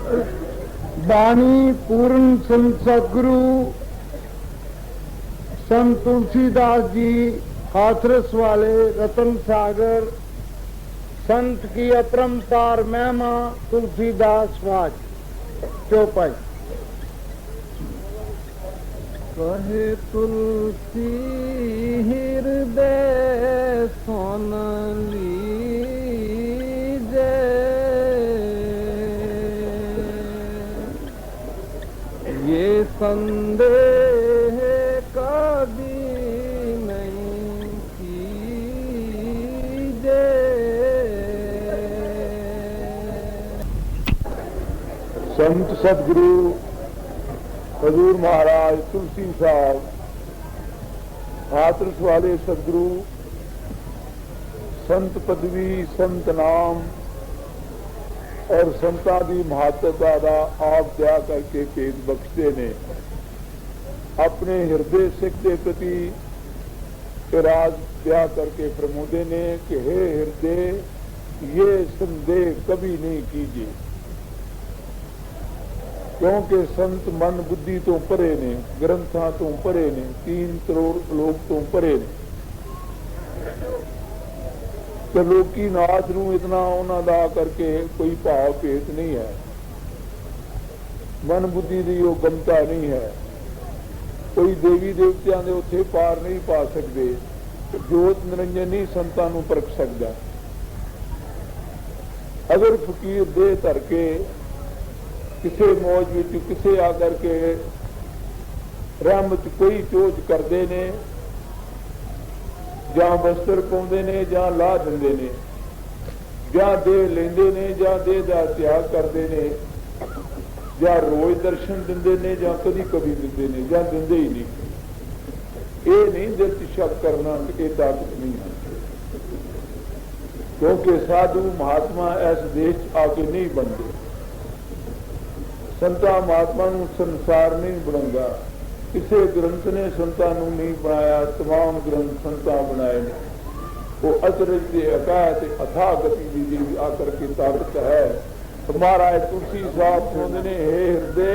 बाणी पूर्ण संत सदगुरु संत तुलसीदास जी, हाथरस वाले, रतन सागर, संत की अपरंपार महिमा, तुलसीदास वाज चौपाई। कहे तुलसी हृदय सुन लीजे, ये संदेह कभी नहीं कीजे। संत सदगुरु हजूर महाराज तुलसी साहब, हाथरस वाले सदगुरु, संत पदवी, संत नाम और संतां दी महत्ता का आप दया करके भेद बख्शते ने अपने हृदय सिख के प्रति राज दया करके फरमाते ने कि हे हृदय, ये संदेह कभी नहीं कीजिए, क्योंकि संत मन बुद्धि तो परे ने, ग्रंथां तो परे ने, 3 करोड़ लोग तो परे ने, तो लोकी नाथ नूं इतना उन्हां दा करके कोई भाव भेत नहीं है, मन बुद्धि दी वो गमता नहीं है, कोई देवी देवतियां दे उत्थे पार नहीं पा सकते, जोत निरंजन नहीं संतां नूं परख सकदा। अगर फकीर दे धर के किसी मौज विच किसे आकर के रहमत कोई चोज करते ने, जां वस्त्र पाउंदे ने, जां ला दिंदे ने, जां दे लेंदे ने, जां दे दा त्याग करते ने, जां रोज दर्शन दिंदे ने, जां कदी कभी दिंदे ने, जां दिंदे ही नहीं। ये नहीं दिल च शक करना कि ये ताकत नहीं है, क्योंकि साधु महात्मा इस देश आके नहीं बनते। संता महात्मा नूं संसार नहीं बनाऊंगा, किसी ग्रंथ ने संतां नूं नहीं बनाया, तमाम ग्रंथ संतां बनाए ने। वो अचरज के अकायत अथाह गति की आकर की ताकत है। महाराज तुलसी साहब कहते ने, हे हृदय,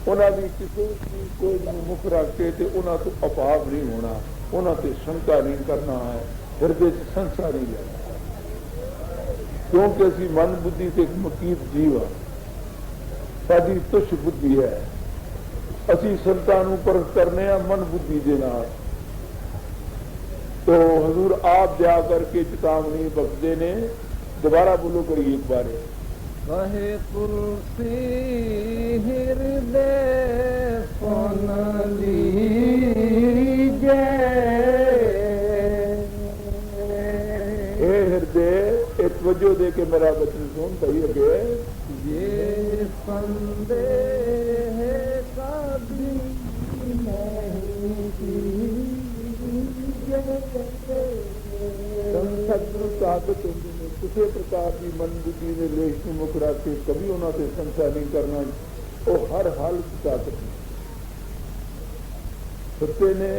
उन्होंने किसी की कोई मुख रख के उन्होंने तो अभाव नहीं होना, उन्होंने शंका नहीं करना है, हृदय से संसा नहीं लेना, क्योंकि असी मन बुद्धि से मकीर जीव हाँ, साडी तुष बुद्धि है, असी संतां नूं परख करने मन बुद्धि दे नाल। तो हजूर आप जा करके चेतावनी बख्शते ने। दोबारा बोलो करिए एक बार। कहे तुलसी हृदय सुन लीजे, हे हृदय, एक वजह दे के मेरा वचन सुन भाई अगे। ये संदेह कभी नहीं कीजे। सदगुरु ताकत किसी प्रकार की मन बुद्धि ने लेश में मुख रख के कभी उन्होंने संशय नहीं करना, वो हर हाल की ताकत नहीं। सत्य ने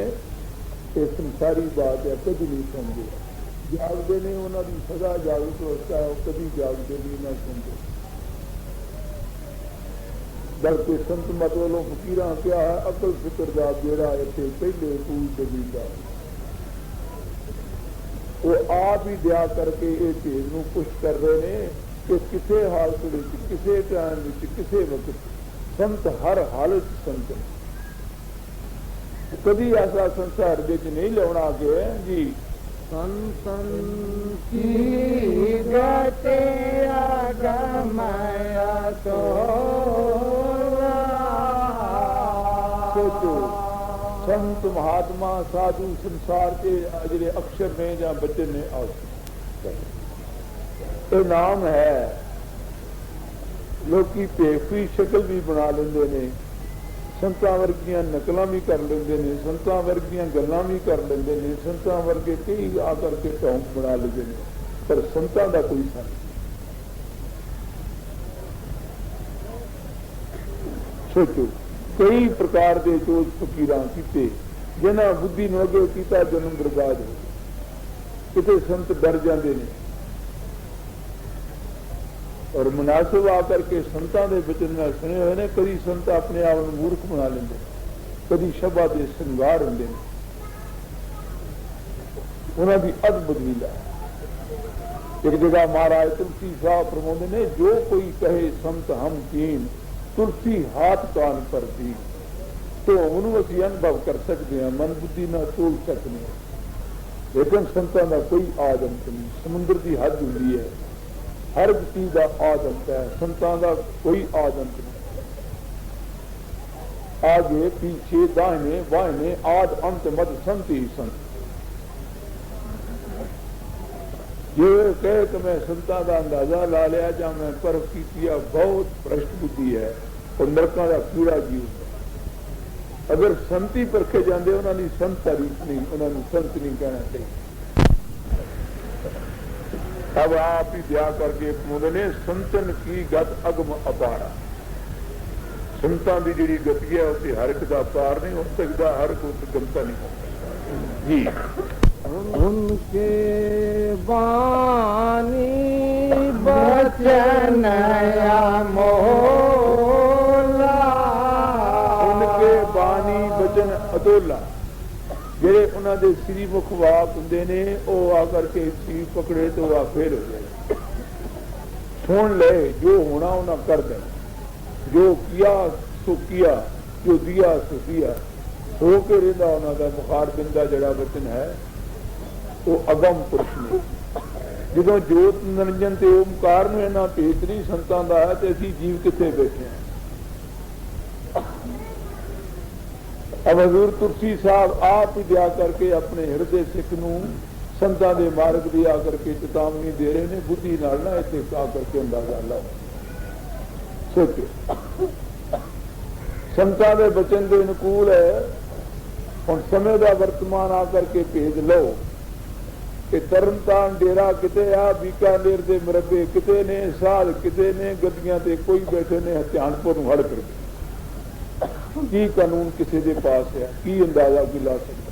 ये संसारी बात है कभी नहीं समझे, जागते ने उन्होंने सदा जागृत अवस्था है, कभी जागते नहीं ना सुनते। बल्कि संत मत वालों फकीरा क्या है, अकल फिक्र दा बेड़ा इत्थे पहले पूज दबीदा, वो आप ही दया करके ये चीज नूं पुष्ट कर रहे हैं कि किसी हालत में, किसी टाइम में, किसी वक्त संत हर हालत संत, कभी ऐसा संसार विच नहीं लियाना कि जी संतन की गते आगमया तो सोचो, संत महात्मा साधु संसार के जिहड़े अक्षर ने या बच्चे ने ये नाम है। लोकी भेखी शक्ल भी बना लेंदे ने, संतां वर्गियां नकलां भी कर लेंदे ने, संतां वर्गियां गल्लां भी कर लेंदे ने, संतां वर्गे कई आकर के ढोंक बना लेंदे ने, पर संतां दा कोई सा नहीं। सोचो, कई प्रकार के चोज फकीरां कीते, जिन्हां बुद्धि नूं अगे कीता जन्म बर्बाद हो गया। किते संत डर जाते हैं, और मुनासिब आकर के संतां दे बचन में सुने हुए ने। कभी संत अपने आप को मूर्ख बना लेंगे, कभी शब्दां दे श्रृंगार होंदे ने, उन्हां दी अद बदलीला। एक जगह महाराज तुलसी साहब फरमाते ने, जो कोई कहे संत हम कीन, तुलसी हाथ कान पर दी। तो ਉਹਨੂੰ ਅਸੀਂ अनुभव कर सकते हैं, मन बुद्धि ना तोल सकते हैं। लेकिन संतां का कोई आदंत नहीं, समुद्र की हद होंदी है, हर चीज का आदंत है, संतां का कोई आदंत नहीं। आगे पीछे दाहिने बाहिने आद अंत मद संत ही संत। जो कहे कि मैं संतां का अंदाजा ला लिया या मैं परख की, बहुत भ्रष्ट बुद्धि है और नरकां का कीड़ा जीव है। अगर संती परखे जाते उन्होंने संत तारीफ नहीं, उन्होंने संत नहीं कहना चाहिए। अब आप ही ब्याह करके बोले संतन की गत अगम अपारा। संतां की जी गति है उससे हर एक का पार नहीं हो सकता, हर कोई गमता नहीं हो सकता जी। उनके बानी बचन बानी बचन अदोला ਜਿਹੜੇ ਉਹਨਾਂ ਦੇ ਸ੍ਰੀ ਮੁਖ ਵਾਕ ਹੁੰਦੇ ਨੇ, ਉਹ ਆ ਕਰਕੇ ਸੀ ਪਕੜੇ तो आ फेल हो जाए। सुन ले जो होना उन्हें कर दे, जो किया सो किया, जो दिया सो दिया। हो के रहा उन्होंने बुखार दिन का जड़ा वचन है वो अगम पुरुष ने। जो जोत निरंजन ते ओमकार में इन्ना भेत नहीं संतां दा है, तो असीं जीव कित्थे बैठे हैं। अब हजूर तुलसी साहब आप ही दिया करके अपने हृदय सिख नूं संतां दे मार्ग दी आकर के चेतावनी दे रहे हैं। बुद्धि नाल ना इत्थे आकर के अंदाजा लाओ, सोचो संतां दे बचन दे अनुकूल है। हुण समय का वर्तमान आकर के भेज लो कि तरनतारन डेरा किते आ, बीकानेर दे मरबे किते ने, साल किते ने, गड्डियां ते कोई बैठे ने, हथियानपुर हड़ कर गए। की कानून किसी के पास है, की अंदाजा की ला सकता।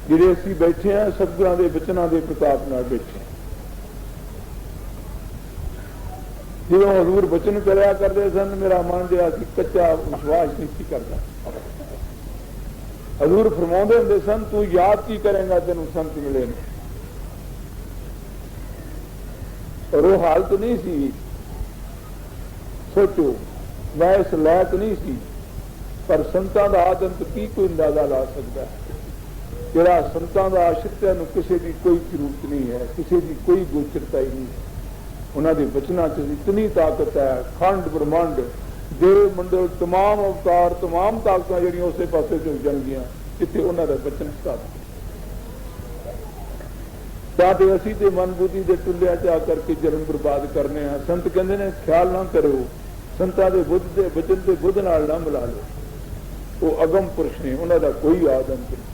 जिहड़े असीं बैठे हैं सतगुरां दे वचनां दे प्रताप नाल बैठे। जो हजूर वचन करया करते सन, मेरा मन जिहा सी कच्चा विश्वास नहीं सी करता। हजूर फरमाउंदे हुंदे सन, तू याद की करेगा तेनों संत मिले ने। और वो हालत नहीं सी, सोचो मैं इस लायक नहीं सी, पर संतां दा आदंत की कोई अंदाजा ला सकता है। जिहड़ा संतां दा आश्रित है उन्हें किसी की कोई जरूरत नहीं है, किसी की कोई गोचरता ही नहीं है। उन्होंने वचनां च इतनी ताकत है, खंड ब्रह्मांड देव मंडल तमाम अवतार तमाम ताकतां जिहड़ियां उसे पासे चल जाणगियां जिथे उन्हां दा वचन स्थापित। ताते असीं ते मन बुद्धि दे टुल्लियां च आकर के जन्म बर्बाद करने हैं। संत कहंदे ने ख्याल ना करो, संतां दे बुद्ध दे वचन ते बुद्ध नाल ना मिला लो। वो अगम पुरुष ने, उन्हां दा कोई आदंत नहीं।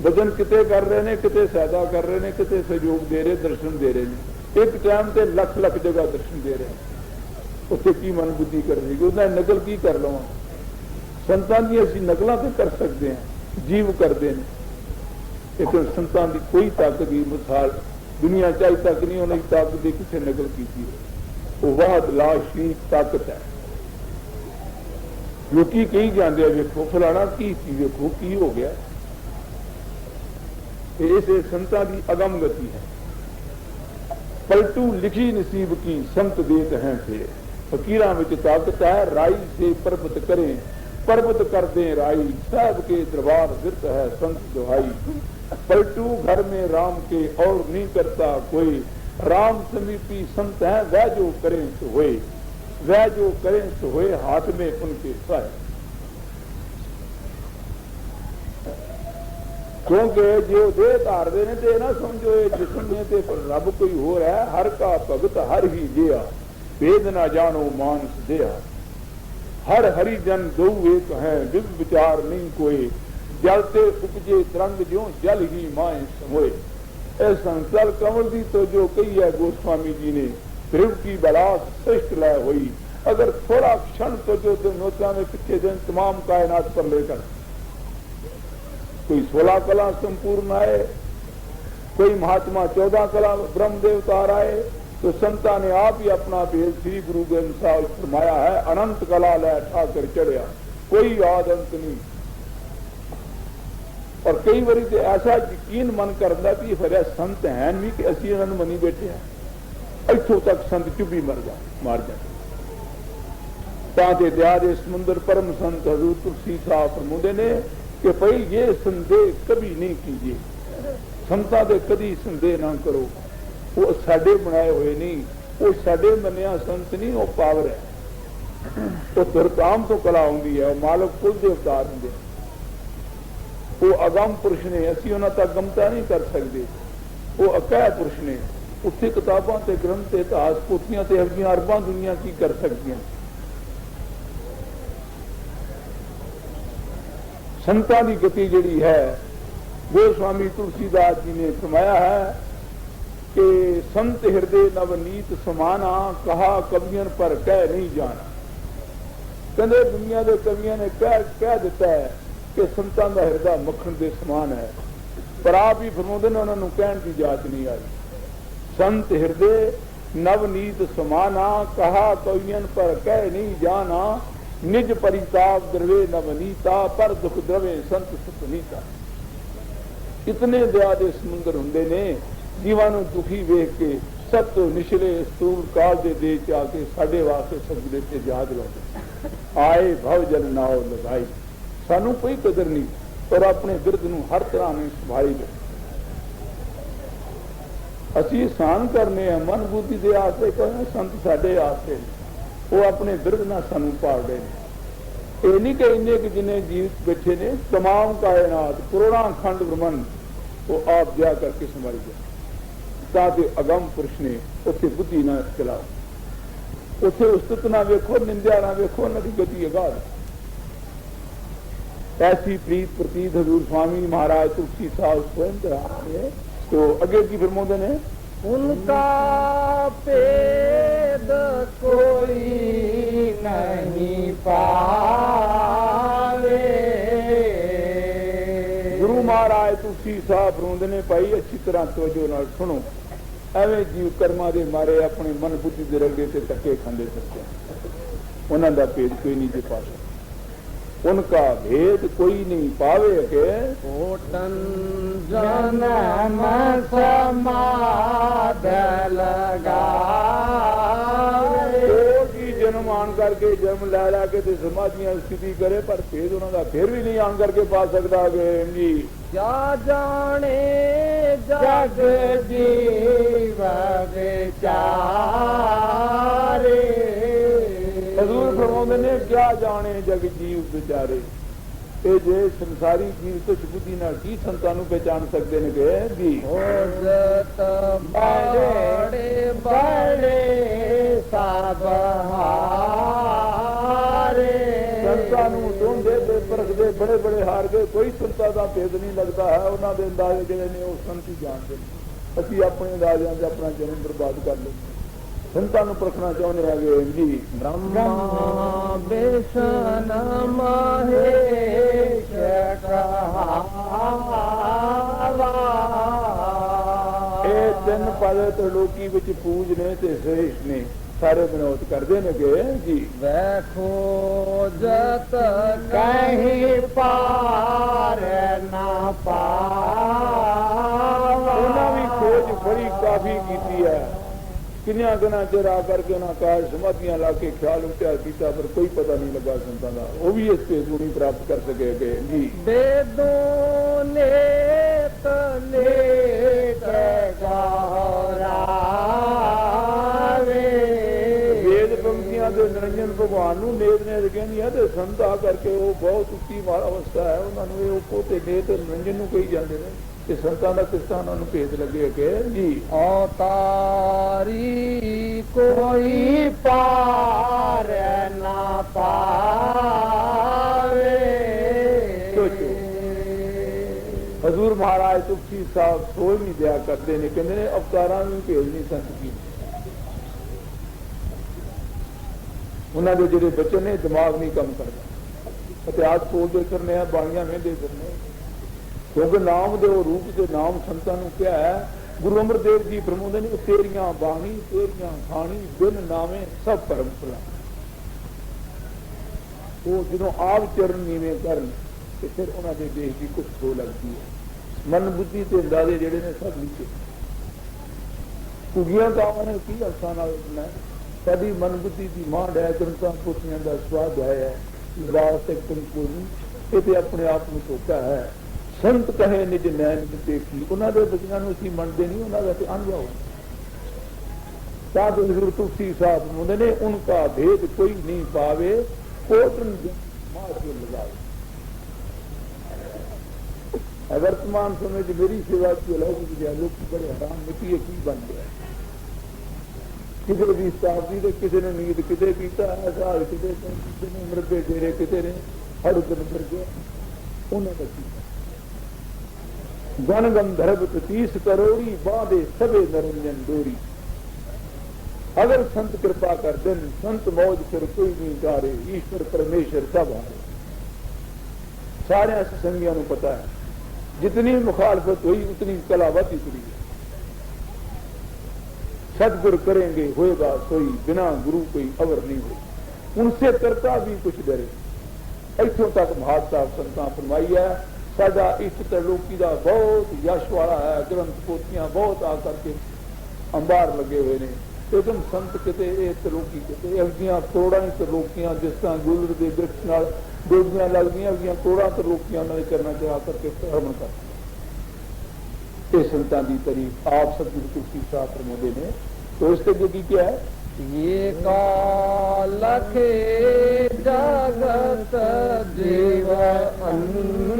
वचन किते कर रहे ने, किते सहायता कर रहे ने, किते सहयोग दे रहे, दर्शन दे रहे ने। एक टाइम ते लख लख जगह दर्शन दे रहे हैं। उत्थे की मन बुद्धि कर रही, उन्हें नकल की कर लवां। संतां दी असीं नकलां ते कर सकते हैं, जीव करते हैं, लेकिन संतां दी कोई ताकत की मिसाल दुनिया च अज तक नहीं उन्हें ताकत की किसी नकल की थी। वो वाहद लाशी ताकत है। लोग कही जाते हैं वेखो फलाना की थी, वेखो की हो गया। इसे संतां की अगम गति है। पलटू लिखी नसीब की संत देत हैं थे। फकीरां विच ताकत है, राई से पर्वत करें, पर्वत कर दें राई, साहब के दरबार विरत है संत दुहाई। पलटू घर में राम के और नहीं करता कोई, राम समीपी संत है वह जो करें तो होए, वह जो करें तो होए, हाथ में उनके सह। क्योंकि जो देह धारते ने तो ना समझो ये जिसम ने ते रब कोई हो रहा है। हर का भगत हर ही जिया, वेद ना जानो मानस देहा। हर हरिजन दो एक है, विग विचार नहीं कोई, जलते उपजे तरंग ज्यों जल ही माए समोए। ऐसा चल कमल दी तो जो कही है गोस्वामी जी ने, ध्रुव की बलास श्रेष्ठ लय हुई। अगर थोड़ा क्षण तो जो नोचा में पिछले दिन तमाम कायनात पर लेकर कोई 16 कला संपूर्ण आए, कोई महात्मा 14 कला ब्रह्म देवतार आए तो संता ने आप ही अपना भेद श्री गुरु ग्रंथ साहिब फरमाया है, अनंत कला लै ठाकर चढ़िया, कोई आद अंत नहीं। और कई बारी तो ऐसा यकीन मन करता भी फिर संत है नहीं कि असि इन्होंने मनी बैठे हैं, इतों तक संत चुभी मार जाते। ताते दया दे समुंदर परम संत हजूर तुलसी साहब फरमाते ने कि भाई ये संदेह कभी नहीं कीजिए, संतां दे कभी संदेह ना करो, वो साडे बनाए हुए नहीं, वो साडे मनिया संत नहीं, वो पावर है, वो दुर्काम तो कला होंगी है, मालक कुल दे अवतार होंगे, वो अगम पुरुष ने, असी उन्होंने तक गमता नहीं कर सकते, वो अकह पुरुष ने, उत्थे किताबां ते ग्रंथ ते इतिहास पोथियां ते हरदियां अरबां दुनिया की कर सकदियां। संतां दी गति जिहड़ी है, गोस्वामी तुलसीदास जी ने फरमाया है कि संत हृदय नवनीत समाना, कहा कवियन पर कह नहीं जाना। कहते दुनिया के कवियों ने कह दिता है कि संतां दा हृदय मक्खन के समान है, पर आप ही फरमाते ने उन्होंने कहने की जात नहीं आई। संत हृदय नवनीत समाना, कहा कवियन पर कह नहीं जाना, निज परिताप द्रवे नवनीता, पर दुख द्रवे संत सुपनीता। इतने दया दे समुंदर हुंदे ने, जीवां नूं दुखी वेख के सब तो निचले स्थूल काल दे देश आके साडे वास्ते सजदे ते याद लाउंदे, आए भव जल नाव लगाई। सानू कोई कदर नहीं, पर अपने बिरद नूं हर तरह ने संभाली ले। असी एहसान करने हैं, मन बुद्धि दे आसरे करने, संत साडे आसरे, वो अपने बिरद नाल सानू पाल रहे हैं। ये नहीं कि इन्ने कि जिन्हें जीवित बैठे ने, तमाम कायनात करोड़ा खंड ब्रह्मंड वो आप जा करके संभाली जाए, ताकि अगम पुरुष ने उत्थे बुद्धि ना चलाओ, उत्थे उस्तत ना वेखो, निंदा ना वेखो, उन्होंने गति अगाध। ऐसी प्रीत प्रतीत हजूर स्वामी महाराज तुलसी साहब स्वयं करा। तो अगे की फरमाते ने, उनका पेद कोई नहीं पावे। गुरु महाराज तुलसी साहब फरमाते ने, भाई अच्छी तरह तवज्जो नाल सुनो, एवं जीव कर्मा दे मारे अपने मन बुद्धि दे रगड़े से धक्के खांदे सकते, उन्हों का भेद कोई नहीं दे पा सकता, उनका भेद कोई नहीं पावे के। कोटन जन्म समाध लगावे, कोटि जन्म आन करके जन्म ला के ते समाधियां स्थिति करे, पर भेद उन्होंने फिर भी नहीं आन करके पा सकता। जी क्या जाने जग जीव बेचारे। हजूर फरमाते ने, क्या जाने जग जीव बेचारे, ये जे संसारी जीव तो बुद्धि नाल की संतां नूं पहचान सकते ने कि जी बड़े बड़े सब हारे। संतां नूं ढूंढदे ते परखदे बड़े बड़े हार गए, कोई संतां दा भेद नहीं लगता है, उन्हां दे अंदाजे जिहड़े ने वो संत ही जानते हैं। असीं अपने अंदाज़िਆਂ 'ਚ अपना जन्म बर्बाद कर लेंगे। संतां नूं परखना चाहुंदे हैं जी। ब्रह्मा बेसन महेश कहावा, ये तीन पद त्रिलोकी विच पूज ने ते श्रेष्ठ ने, सारे विनोद करते हैं कि जी वैखो जत कहीं पार ना पावा। उन्होंने भी खोज बड़ी काफी की है, किन्या गना चिर आ करके उन्होंने कहा समाधियां ला के ख्याल उठा किया, पर कोई पता नहीं लगा संतां दा, वो भी इस पे गुणी प्राप्त कर सके कि जी वेदों ने तले गौरावे। वेद पंक्तियां के निरंजन भगवान नूं नेत ने कहंदियां ते संत आ करके वो बहुत उच्ची अवस्था है, उन्होंने वो पोते नेत निरंजन नूं कही जाते हैं कि संतां दा किस तरह उन्होंने भेद लगे कि जी अवतारी कोई पार ना पावे। हजूर महाराज तुलसी साहब सोच नहीं दिया करते ने, कहते ने अवतारां नूं भेद नहीं संत की। उन्होंने जिहड़े बच्चे ने दिमाग नहीं काम करता, इतिहास बोलते करने, बाणियां वेंदे करने, क्योंकि नाम दे रूप से नाम संतां नूं क्या है। गुरु अमरदेव जी फरमाउंदे ने तेरियां बाणी तेरियां खाणी बिन नामे सब भरम भुला। वो जो आप चरण नीवे करन ते फिर उन्होंने देश की कुछ हो लगती है। मन बुद्धि के अंदाजे जेडे ने सब नीचे कुगियां कावां ने की अरसा नाल साडी मन बुद्धि की मांड है। ग्रंथां पोथियां का स्वाद है लिबास एक कोई ये अपने आप में धोखा है। संत कहे निज नैन देखी उन्होंने बच्चों को असं मनते नहीं उन्होंने तो अनुभव ताकि हजूर तुलसी साहब बोलते ने उनका भेद कोई नहीं पावे कोटन मार के लगावे। वर्तमान समय में मेरी सेवा की अलौकिक लोग बड़े हैरान मिट्टी की बन गया। किसी भी शताब्दी से किसी ने नींद किते किया ऐसा किसी ने मृदे डेरे किसी ने हर दिन कर गया उन्होंने गण गंधर्व 30 करोड़ी बांधे सबे नरंजन डोरी। अगर संत कृपा कर दिन संत मौज फिर कोई नहीं गारे ईश्वर परमेश्वर सब हारे। सारे संगियों को पता है जितनी मुखालफत हुई उतनी कलावत उतरी है। सदगुर करेंगे होएगा सोई बिना गुरु कोई अवर नहीं हुई। उनसे करता भी कुछ डरे। इतों तक महात्मा संतां फरमाई है। साडा इष्ट त्रिलोकी का बहुत यश वाला है। ग्रंथ पोथियां बहुत आकर के अंबार लगे हुए ने। लेकिन संत किते त्रिलोकी किते अगियां करोड़ां ही त्रिलोकियां जिस तरह गुलर के वृक्ष नाल डोगियां लगदियां अगियां करोड़ां त्रिलोकियां उन्होंने करना चाह करके हरमन कर संतां की तारीफ आप सतगुरु तुलसी साहब फरमाते ने। तो इसके जोगी क्या है ये कालखे जगत जीव अंधा।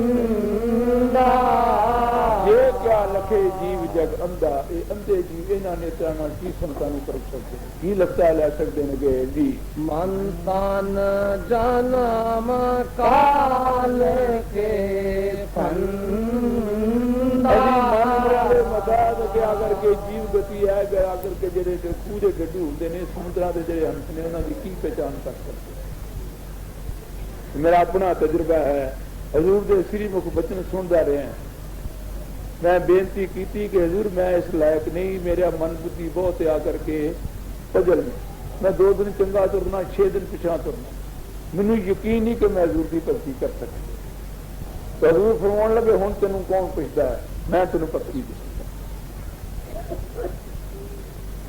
ये क्या लखे जीव जग अंधा। ये अंधे जीव इन्होंने नेत्रा की संतां नूं परख सकते की लगता लै सकते हैं गए जी। मन तन जन्म काल के आकर के जीव गति है आकर के जेडे पूरे गड्डू होंगे ने समुद्रा के जेडे हंस ने उन्होंने की पहचान कर सकते। मेरा अपना तजुर्बा है। हजूर के श्रीमुख बचन सुनता रहे हैं। मैं बेनती की कि हजूर मैं इस लायक नहीं मेरा मन बुद्धि बहुत आकर के पजल में मैं 2 दिन चंगा तुरना 6 दिन पिछा तुरना मैनू यकीन नहीं कि मैं हजूर की भक्ति कर सकता। तो हजूर फरमान लगे हुण तेनू कौन पुछदा है मैं तेनू भक्ति दे।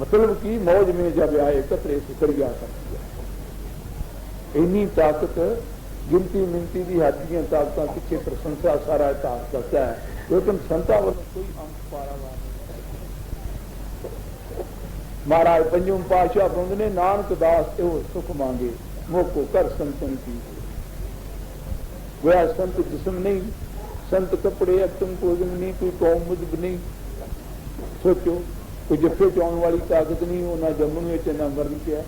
मतलब कि मौज में जब आए कतरे से दरिया कर दिया। इन्नी ताकत गिनती मिनती की हाथियां ताकत पिछे प्रशंसा सारा इतिहास करता है। लेकिन संता वालों कोई अंक पारावार नहीं। महाराज पंजम पातशाह बोलते ने नानक दास एहो सुख मांगे मोको कर संतन की। गोया संत जिस्म नहीं संत कपड़े अक्तम भोजन नहीं कोई कौम मुजब नहीं। सोचो कोई जफे चाउन वाली ताकत नहीं उन्हें जम्मू में ना मरण किया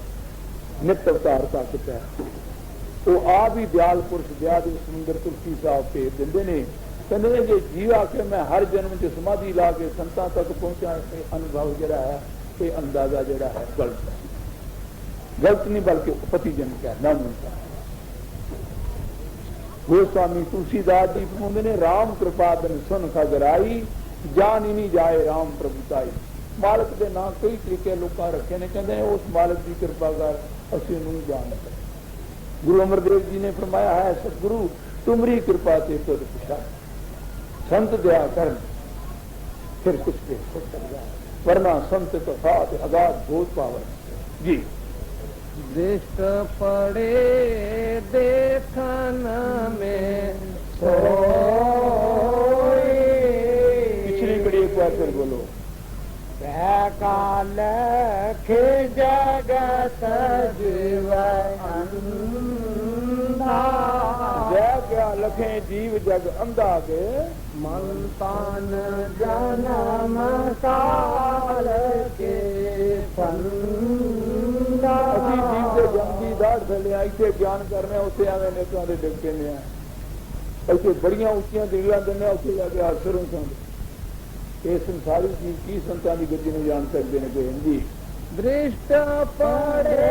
नित अवतार ताकत है। वो आप ही दयाल पुरुष दया के समुंदर तुलसी साहब भेज देंगे ने कहते हैं कि जीव आके मैं हर जन्म च समाधि ला के संतां तक पहुंचा अनुभव जरा है ये अंदाजा जरा है गलत नहीं बल्कि पति जन का न मिलता। गोस्वामी तुलसीदास जी फरमाते ने राम कृपा बिन सुन खगराई जान ही नहीं जाए राम प्रभुताई। मालक के ना कई तरीके लोग रखे ने कहते हैं उस मालक की कृपा कर असं नहीं जान सकते। गुरु अमरदेव जी ने फरमाया है सतगुरु तुमरी कृपा से तुद पुछा संत दया कर फिर कुछ भी हो जाए वरना संत तो साथ अगाध भूत पावन जी। दृष्ट पड़े देखन में सोई। पिछली कड़ी एक बार फिर बोलो। काल के जगत जीव अंधा। जय क्या लखे जीव जग अंधा के मन तन जन्म काल के संधा। असी जीव के जन्म की दाढ़ थले इतने ज्ञान करने उत्थे आवे नेकां दे डिग पैंदे आ। ऐसे बड़ियां उच्चियां दिलां दिंदे उत्थे जाके हासरों खांदे। ये संसारी जीव की संतां की गति में जान सकते हैं कोई हिंदी। दृष्ट पड़े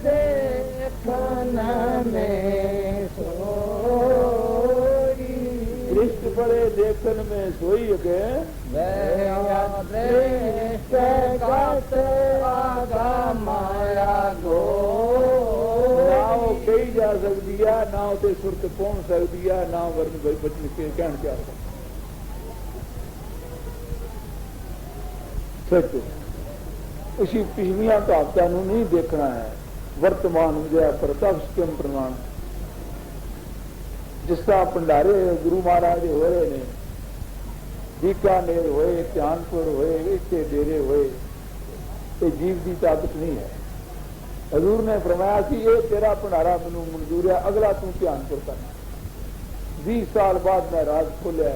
देखन में सोई। दृष्ट बड़े देखन में सोई के माया गो ना वो कही जा सकती है, ना उसे सुरत पहुंच सकती है, ना वर्ण बचन के कहन क्या सच। उसी पिछलियां कहावतां नहीं देखना है, वर्तमान विजय प्रत्यक्ष के प्रमाण। जिस तरह भंडारे गुरु महाराज हो रहे ने, बीकानेर होए, ध्यानपुर होए, इतने डेरे होए, ये जीव की ताकत नहीं है। हजूर ने फरमाया कि ये तेरा भंडारा मैनू मंजूर है, अगला तू ध्यानपुर करना। 20 साल बाद मैं राज खोलिया,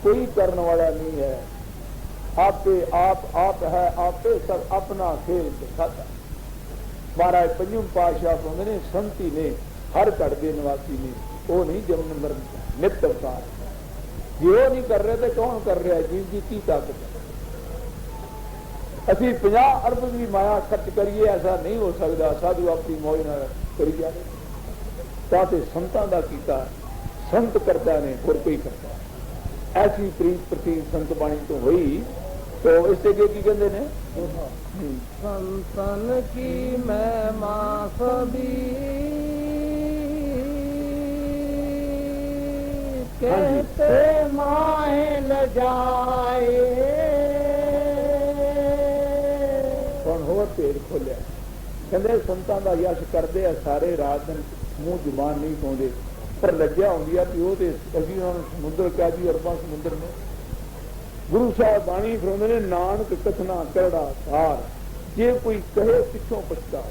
कोई करने वाला नहीं है, आपे आप है, आपे सब अपना खेल दिखाता। महाराज पंजम पातशाह कहते ने संती ने हर घट के निवासी ने, वो नहीं जमन मरण नित अवतार। जे वो नहीं कर रहे तो कौन कर रहा है? जीव की ताकत है। असी 50 अरब की माया खर्च करिए, ऐसा नहीं हो सकता। साधु अपनी मौज न करी जाए, ताते संतां दा कीता, संत करता ने और कोई करता। ऐसी प्रीत प्रति संत बाणी तो हुई, तो इससे की कहते ने संतन की महिमा सभी कहते माहे न जाए। कौन हो पेड़ खोलिया, कहते संतां दा यश करते सारे रात दिन मूँह जुबान नहीं पाते, पर लज्जा होंगी है कि वो तो अभी समुद्र क्या जी अरबां समुद्र ने। गुरु साहब बाणी फरमाते ने नानक कथना करड़ा सार, जे कोई कहे पिछों पछता।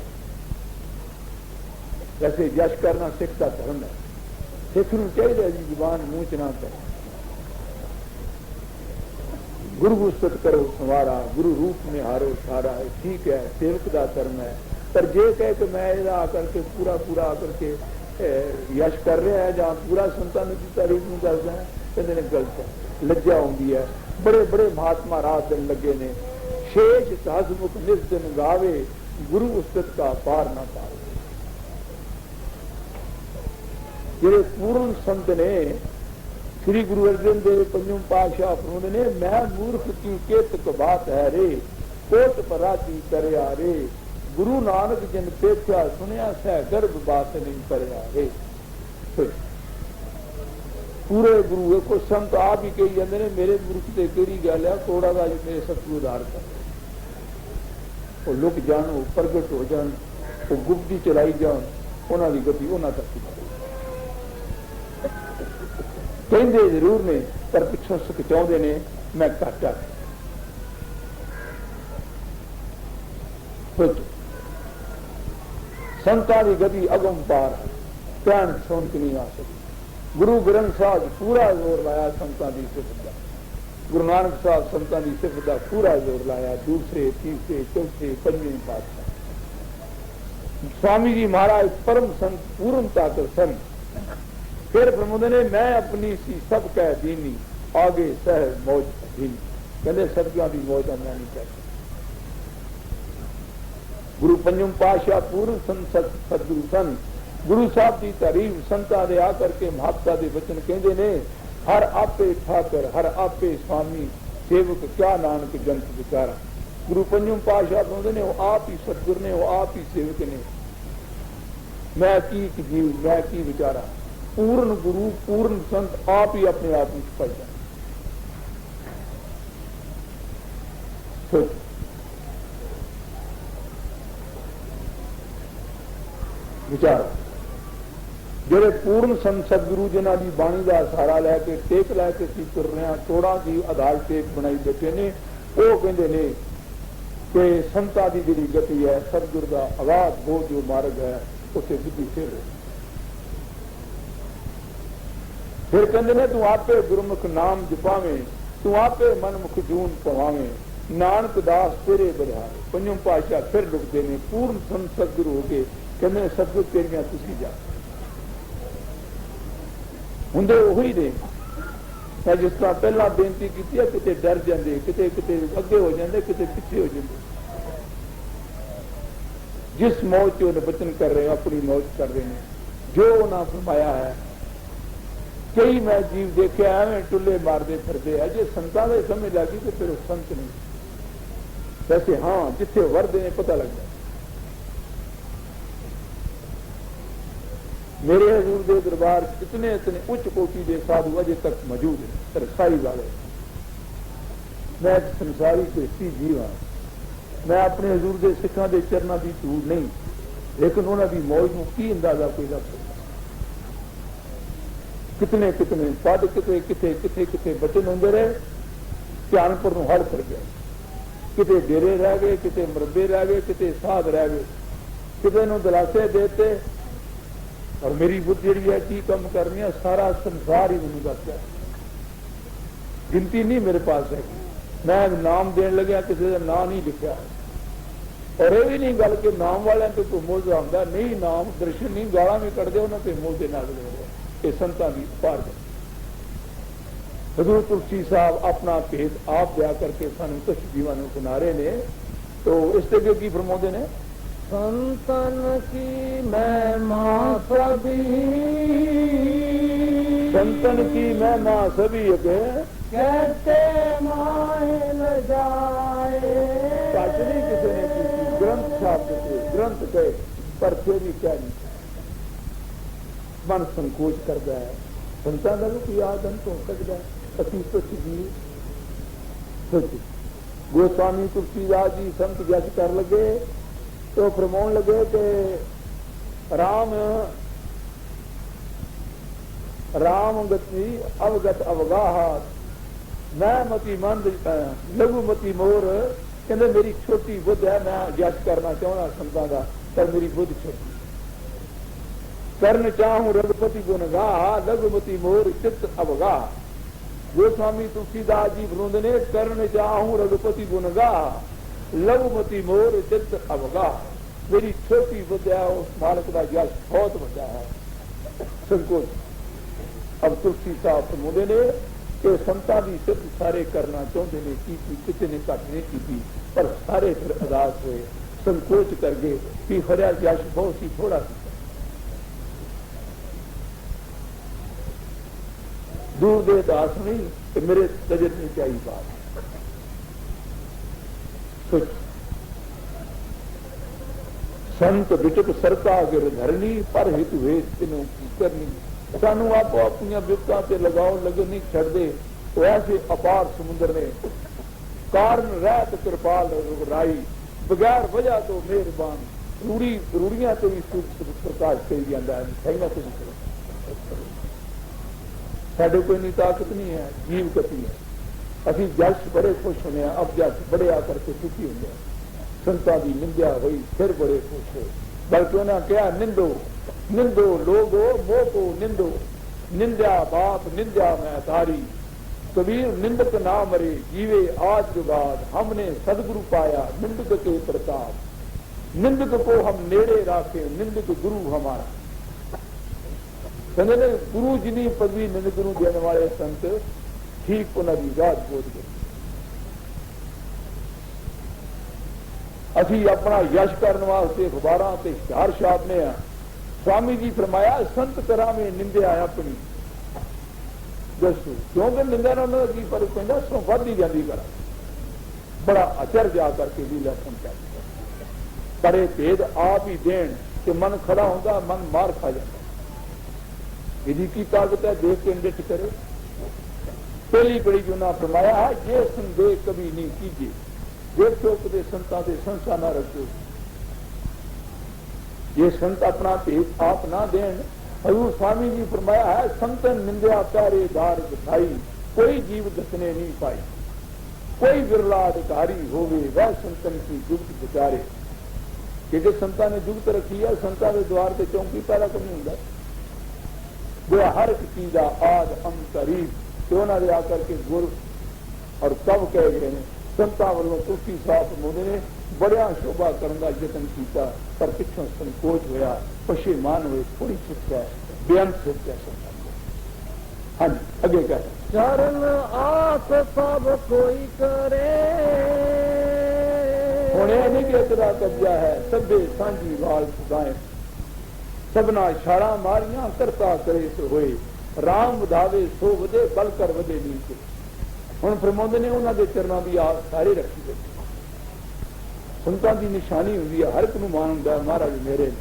वैसे यश करना सिख का धर्म है, सिख नूं चाहिए जी जुबान मूँह च ना करे। गुरु गुस्सत करो संवारा, गुरु रूप में हारो सारा है, ठीक है सेवक का धर्म है। पर जे कह के मैं इहदा आकर के पूरा पूरा आकर के यश कर रहा है, जहाँ पूरा संतान की तारीफ नहीं करता है, कहते ने गलत है। लज्जा होंगी है। बड़े बड़े महात्मा रात दिन लगे ने, शेष सहसमुख निज दिन गावे, गुरु उस्तत का पार ना पावे। जेड़े पूर्ण संत ने, श्री गुरु अर्जन देव पंजम पातशाह फरमाते ने, मैं मूर्ख की केतक बात है रे, कोट पराती करया रे, गुरु नानक जिन पेख्या सुनिया सह गर्भ बात नहीं करया रे। पूरे गुरु को संत आप ही कही जाते ने, मेरे मूर्ख से केड़ी गल है, थोड़ा सा मेरे सतगुरु उधार कर। वो लुक जान, वो प्रगट हो जान, वो गुप्ती चलाई जान, उन्होंने गति उन्होंने तक कहते जरूर ने, पर पिछों सुख चाहते ने मैं घाटा। संतां की गति अगम पार, भैन सुन के नहीं आ सकती। गुरु ग्रंथ साहब पूरा जोर लाया संतां की सिफत का, गुरु नानक साहब संतां की सिफत का पूरा जोर लाया। दूसरे तीसरे चौथे पंजवें पातशाह स्वामी जी महाराज परम संत पूर्णता कर सन। फिर फरमाते ने, मैं अपनी सी सब कह दीनी, आगे सह मौज दीनी। कहते सबका भी मौज मैं नहीं चाहता। गुरु पंजम पातशाह पूर्ण संत सतगुरु सन। गुरु साहब की तारीफ संतां दे आकर के महात्मा दे वचन कहते ने, हर आपे ठाकर हर आपे स्वामी, सेवक क्या नानक जंत विचारा। गुरु पंजम पातशाह कहते ने, वो आप ही सतगुर ने, वो आप ही सेवक ने, मैं की जीव, मैं की विचारा। पूर्ण गुरु पूर्ण संत आप ही अपने आप में छुपा जाए। विचारो ਜਿਹੜੇ पूर्ण संत सतगुरु जिन्हों की बाणी का सहारा लैके टेक लैके सी तुर रहे हैं, तोड़ा की आधार टेक बनाई बैठे ने, वो कहते हैं कि संतां की जी गति है, सतगुर का अगाध वो जो मार्ग है उसे विधि फिर। फिर कहते हैं, तू आपे गुरमुख नाम जपावे, तू आपे मनमुख जून पवावे, नानक दास तेरे बधारे। पंजम पातशाह फिर रुकते हैं, पूर्ण संत सतगुरु हो के कहते सतगुर तेरियां तुसी जा ਹੁੰਦੇ ਉਹੀ ਨੇ। मैं जिस तरह पहला बेनती की है, किते डर जाते, किते किते अगे हो जाते, किते पिछे हो जाते। जिस मौज से उन्हें वचन कर रहे हैं, अपनी मौज कर रहे हैं, जो उन्हें फरमाया है कई मैं जीव देखे एवं टुल्ले मारते फिरते है, जे संतां दे समझ लगी तो फिर संत नहीं। वैसे हाँ जिथे वरदे ने पता लग जाए। मेरे हजूर दे दरबार इतने इतने उच्च कोटि के साधु अजे तक मौजूद है, रसाई वाले। मैं एक संसारी कोई जीव हाँ, मैं अपने हजूर के सिखा के चरणों की धूड़ नहीं, लेकिन उन्होंने मौज को की अंदाजा कोई रख सकता। कितने कितने पद कितने कितने कितने कितने बचन होंगे रहे, ध्यानपुर हड़ कर गया, कितने डेरे रह गए, कितने मरबे रह गए, कितने साध रह गए, कितने दिलासे देते। और मेरी बुद्धि जी है की कम करनी है, सारा संसार ही मैंने दस, गिनती नहीं मेरे पास है। मैं नाम देन लगे किसी का नाम नहीं लिखा, और यह भी नहीं गल कि नाम वाले तो कोई मोजा आता नहीं, नाम दर्शन नहीं गाला भी कटते उन्होंने मोजे ना ये संतां की पार। हजूर तुलसी साहब अपना भेद आप जा करके सानू कुछ जीवन सुना रहे ने, तो इस तरह की फरमाते ने, संतन की महिमा सभी, संतन की महिमा सभी कहते माए न जाए। नहीं किसी ने की ग्रंथ छाप के ग्रंथ गए, पर फिर भी क्या नहीं मन संकोच करता है। संतां का कोई आदम तो सकता है, अति तुच्छ जी सोचो। गोस्वामी तुलसीदास जी संत जज कर लगे तो फरमाउन लगे कि राम गति अवगत अवगाह, मैं मती मंद लघु मती मोर। कहते मेरी छोटी बुद्ध है, मैं जज करना चाहना संतां का, पर मेरी बुद्ध छोटी। कर्ण चाहूं रघुपति गुणगाह, लघुमती मोर चित्त अवगाह। गोस्वामी तुलसीदास जी फरमाते ने, कर्ण चाहूं रघुपति गुणगाह, लघुमती मोर चित्त अवगाह। मेरी छोटी बुद्ध है, उस मालक का यश बहुत बड़ा है, संकोच। अब तुलसी साहब फरमाते ने कि संतां की सिद्ध सारे करना चाहते ने की, किसी ने घट नहीं की, पर सारे फिर अदास हुए, संकोच कर गए कि हरिया यश बहुत ही थोड़ा सी। दूर दे दास नहीं कि मेरे तजर में क्या ही बात। सोच संत बिटक सरता गिर धरनी, पर हित वेद तीनों की करनी। सानू आपो अपनी विपता से लगाओ लगे नहीं छड़ते, तो ऐसे अपार समुद्र ने कारण रहत कृपाल राई, बगैर वजह तो मेहरबान। रूड़ियां तो भी प्रकाश कही जाता है, मिठाइयां तो भी साढ़े कोई नहीं ताकत नहीं है, जीव गति है। अभी जस बड़े खुश होने, अब जस बड़े आकर के दुखी होंगे। संतां की निंदा हुई फिर बड़े खुश हो, बल्कि उन्हें क्या निंदो निंदो लोगो मोह को निंदो, निंदा बाप निंदा मैं तारी। कबीर निंदक ना मरे जीवे आज के बाद, हमने सदगुरु पाया निंदक के प्रताप। निंदक को हम नेड़े राखे, निंदक गुरु हमारा। कहते गुरु जिनी पदवी निंदक नूं देने वाले संत ठीक उन्होंने रात बोध गए। असी अपना यश करने वास्ते अखबारां ते इश्तिहार छापने हैं। स्वामी जी फरमाया संत करा में निंदा अपनी दसो, क्योंकि निंदा उन्होंने की फर्क पैंदा, सो वध ही जाती करा। बड़ा आचर्य आकर के भी लसन कर, पर यह भेद आप ही देन कि मन खड़ा होता, मन मार खा जाता। यदि की ताकत है देख के निठ करे। पहली बड़ी जो ना फरमाया है, ये संदेह कभी नहीं कीजिए, देखो कदे संतां से संसा ना रखो। ये संत अपना भेद आप ना देन। हजूर स्वामी जी फरमाया है, संतन निंदा प्यारे दार दिखाई, कोई जीव दसने नहीं पाई। कोई बिरला अधिकारी होवे वह संतन की जुगत बिचारे। क्योंकि संतां ने जुगत रखी है, संतां के द्वार से चौंकी पैदा करनी होंगे। वो हर एक चीज का आद अंत करीब तो उन्होंने आकर के गुर और कब कह गए हैं। संतां वालों तुलसी साहब मोदी ने बड़िया शोभा करने का यतन किया, पर पिछों संकोच होया, पशेमान हुए, थोड़ी चुका बेअंत हो गया संतां। हाँ जी अगे क्या चरण आस सब कोई करे, होने नहीं कि तेरा कब्जा है, सभे सांझी वाल सुधाए। सबना इशारा मारियां करता करे तो होए, ਰਾਮ ਵਧਾਵੇ ਸੋ ਵਧੇ ਬਲ ਕਰ ਵਧੇ ਨੀਚੇ। ਹੁਣ ਫਰਮਾਉਂਦੇ ਨੇ ਉਹਨਾਂ ਦੇ ਚਰਨਾਂ ਦੀ ਆਸ ਸਾਰੇ ਰੱਖੀ ਗਈ। ਸੰਤਾਂ ਦੀ ਨਿਸ਼ਾਨੀ ਹੁੰਦੀ ਹੈ, ਹਰ ਇੱਕ ਨੂੰ ਮਾਣ ਹੁੰਦਾ ਮਹਾਰਾਜ ਮੇਰੇ ਨੇ,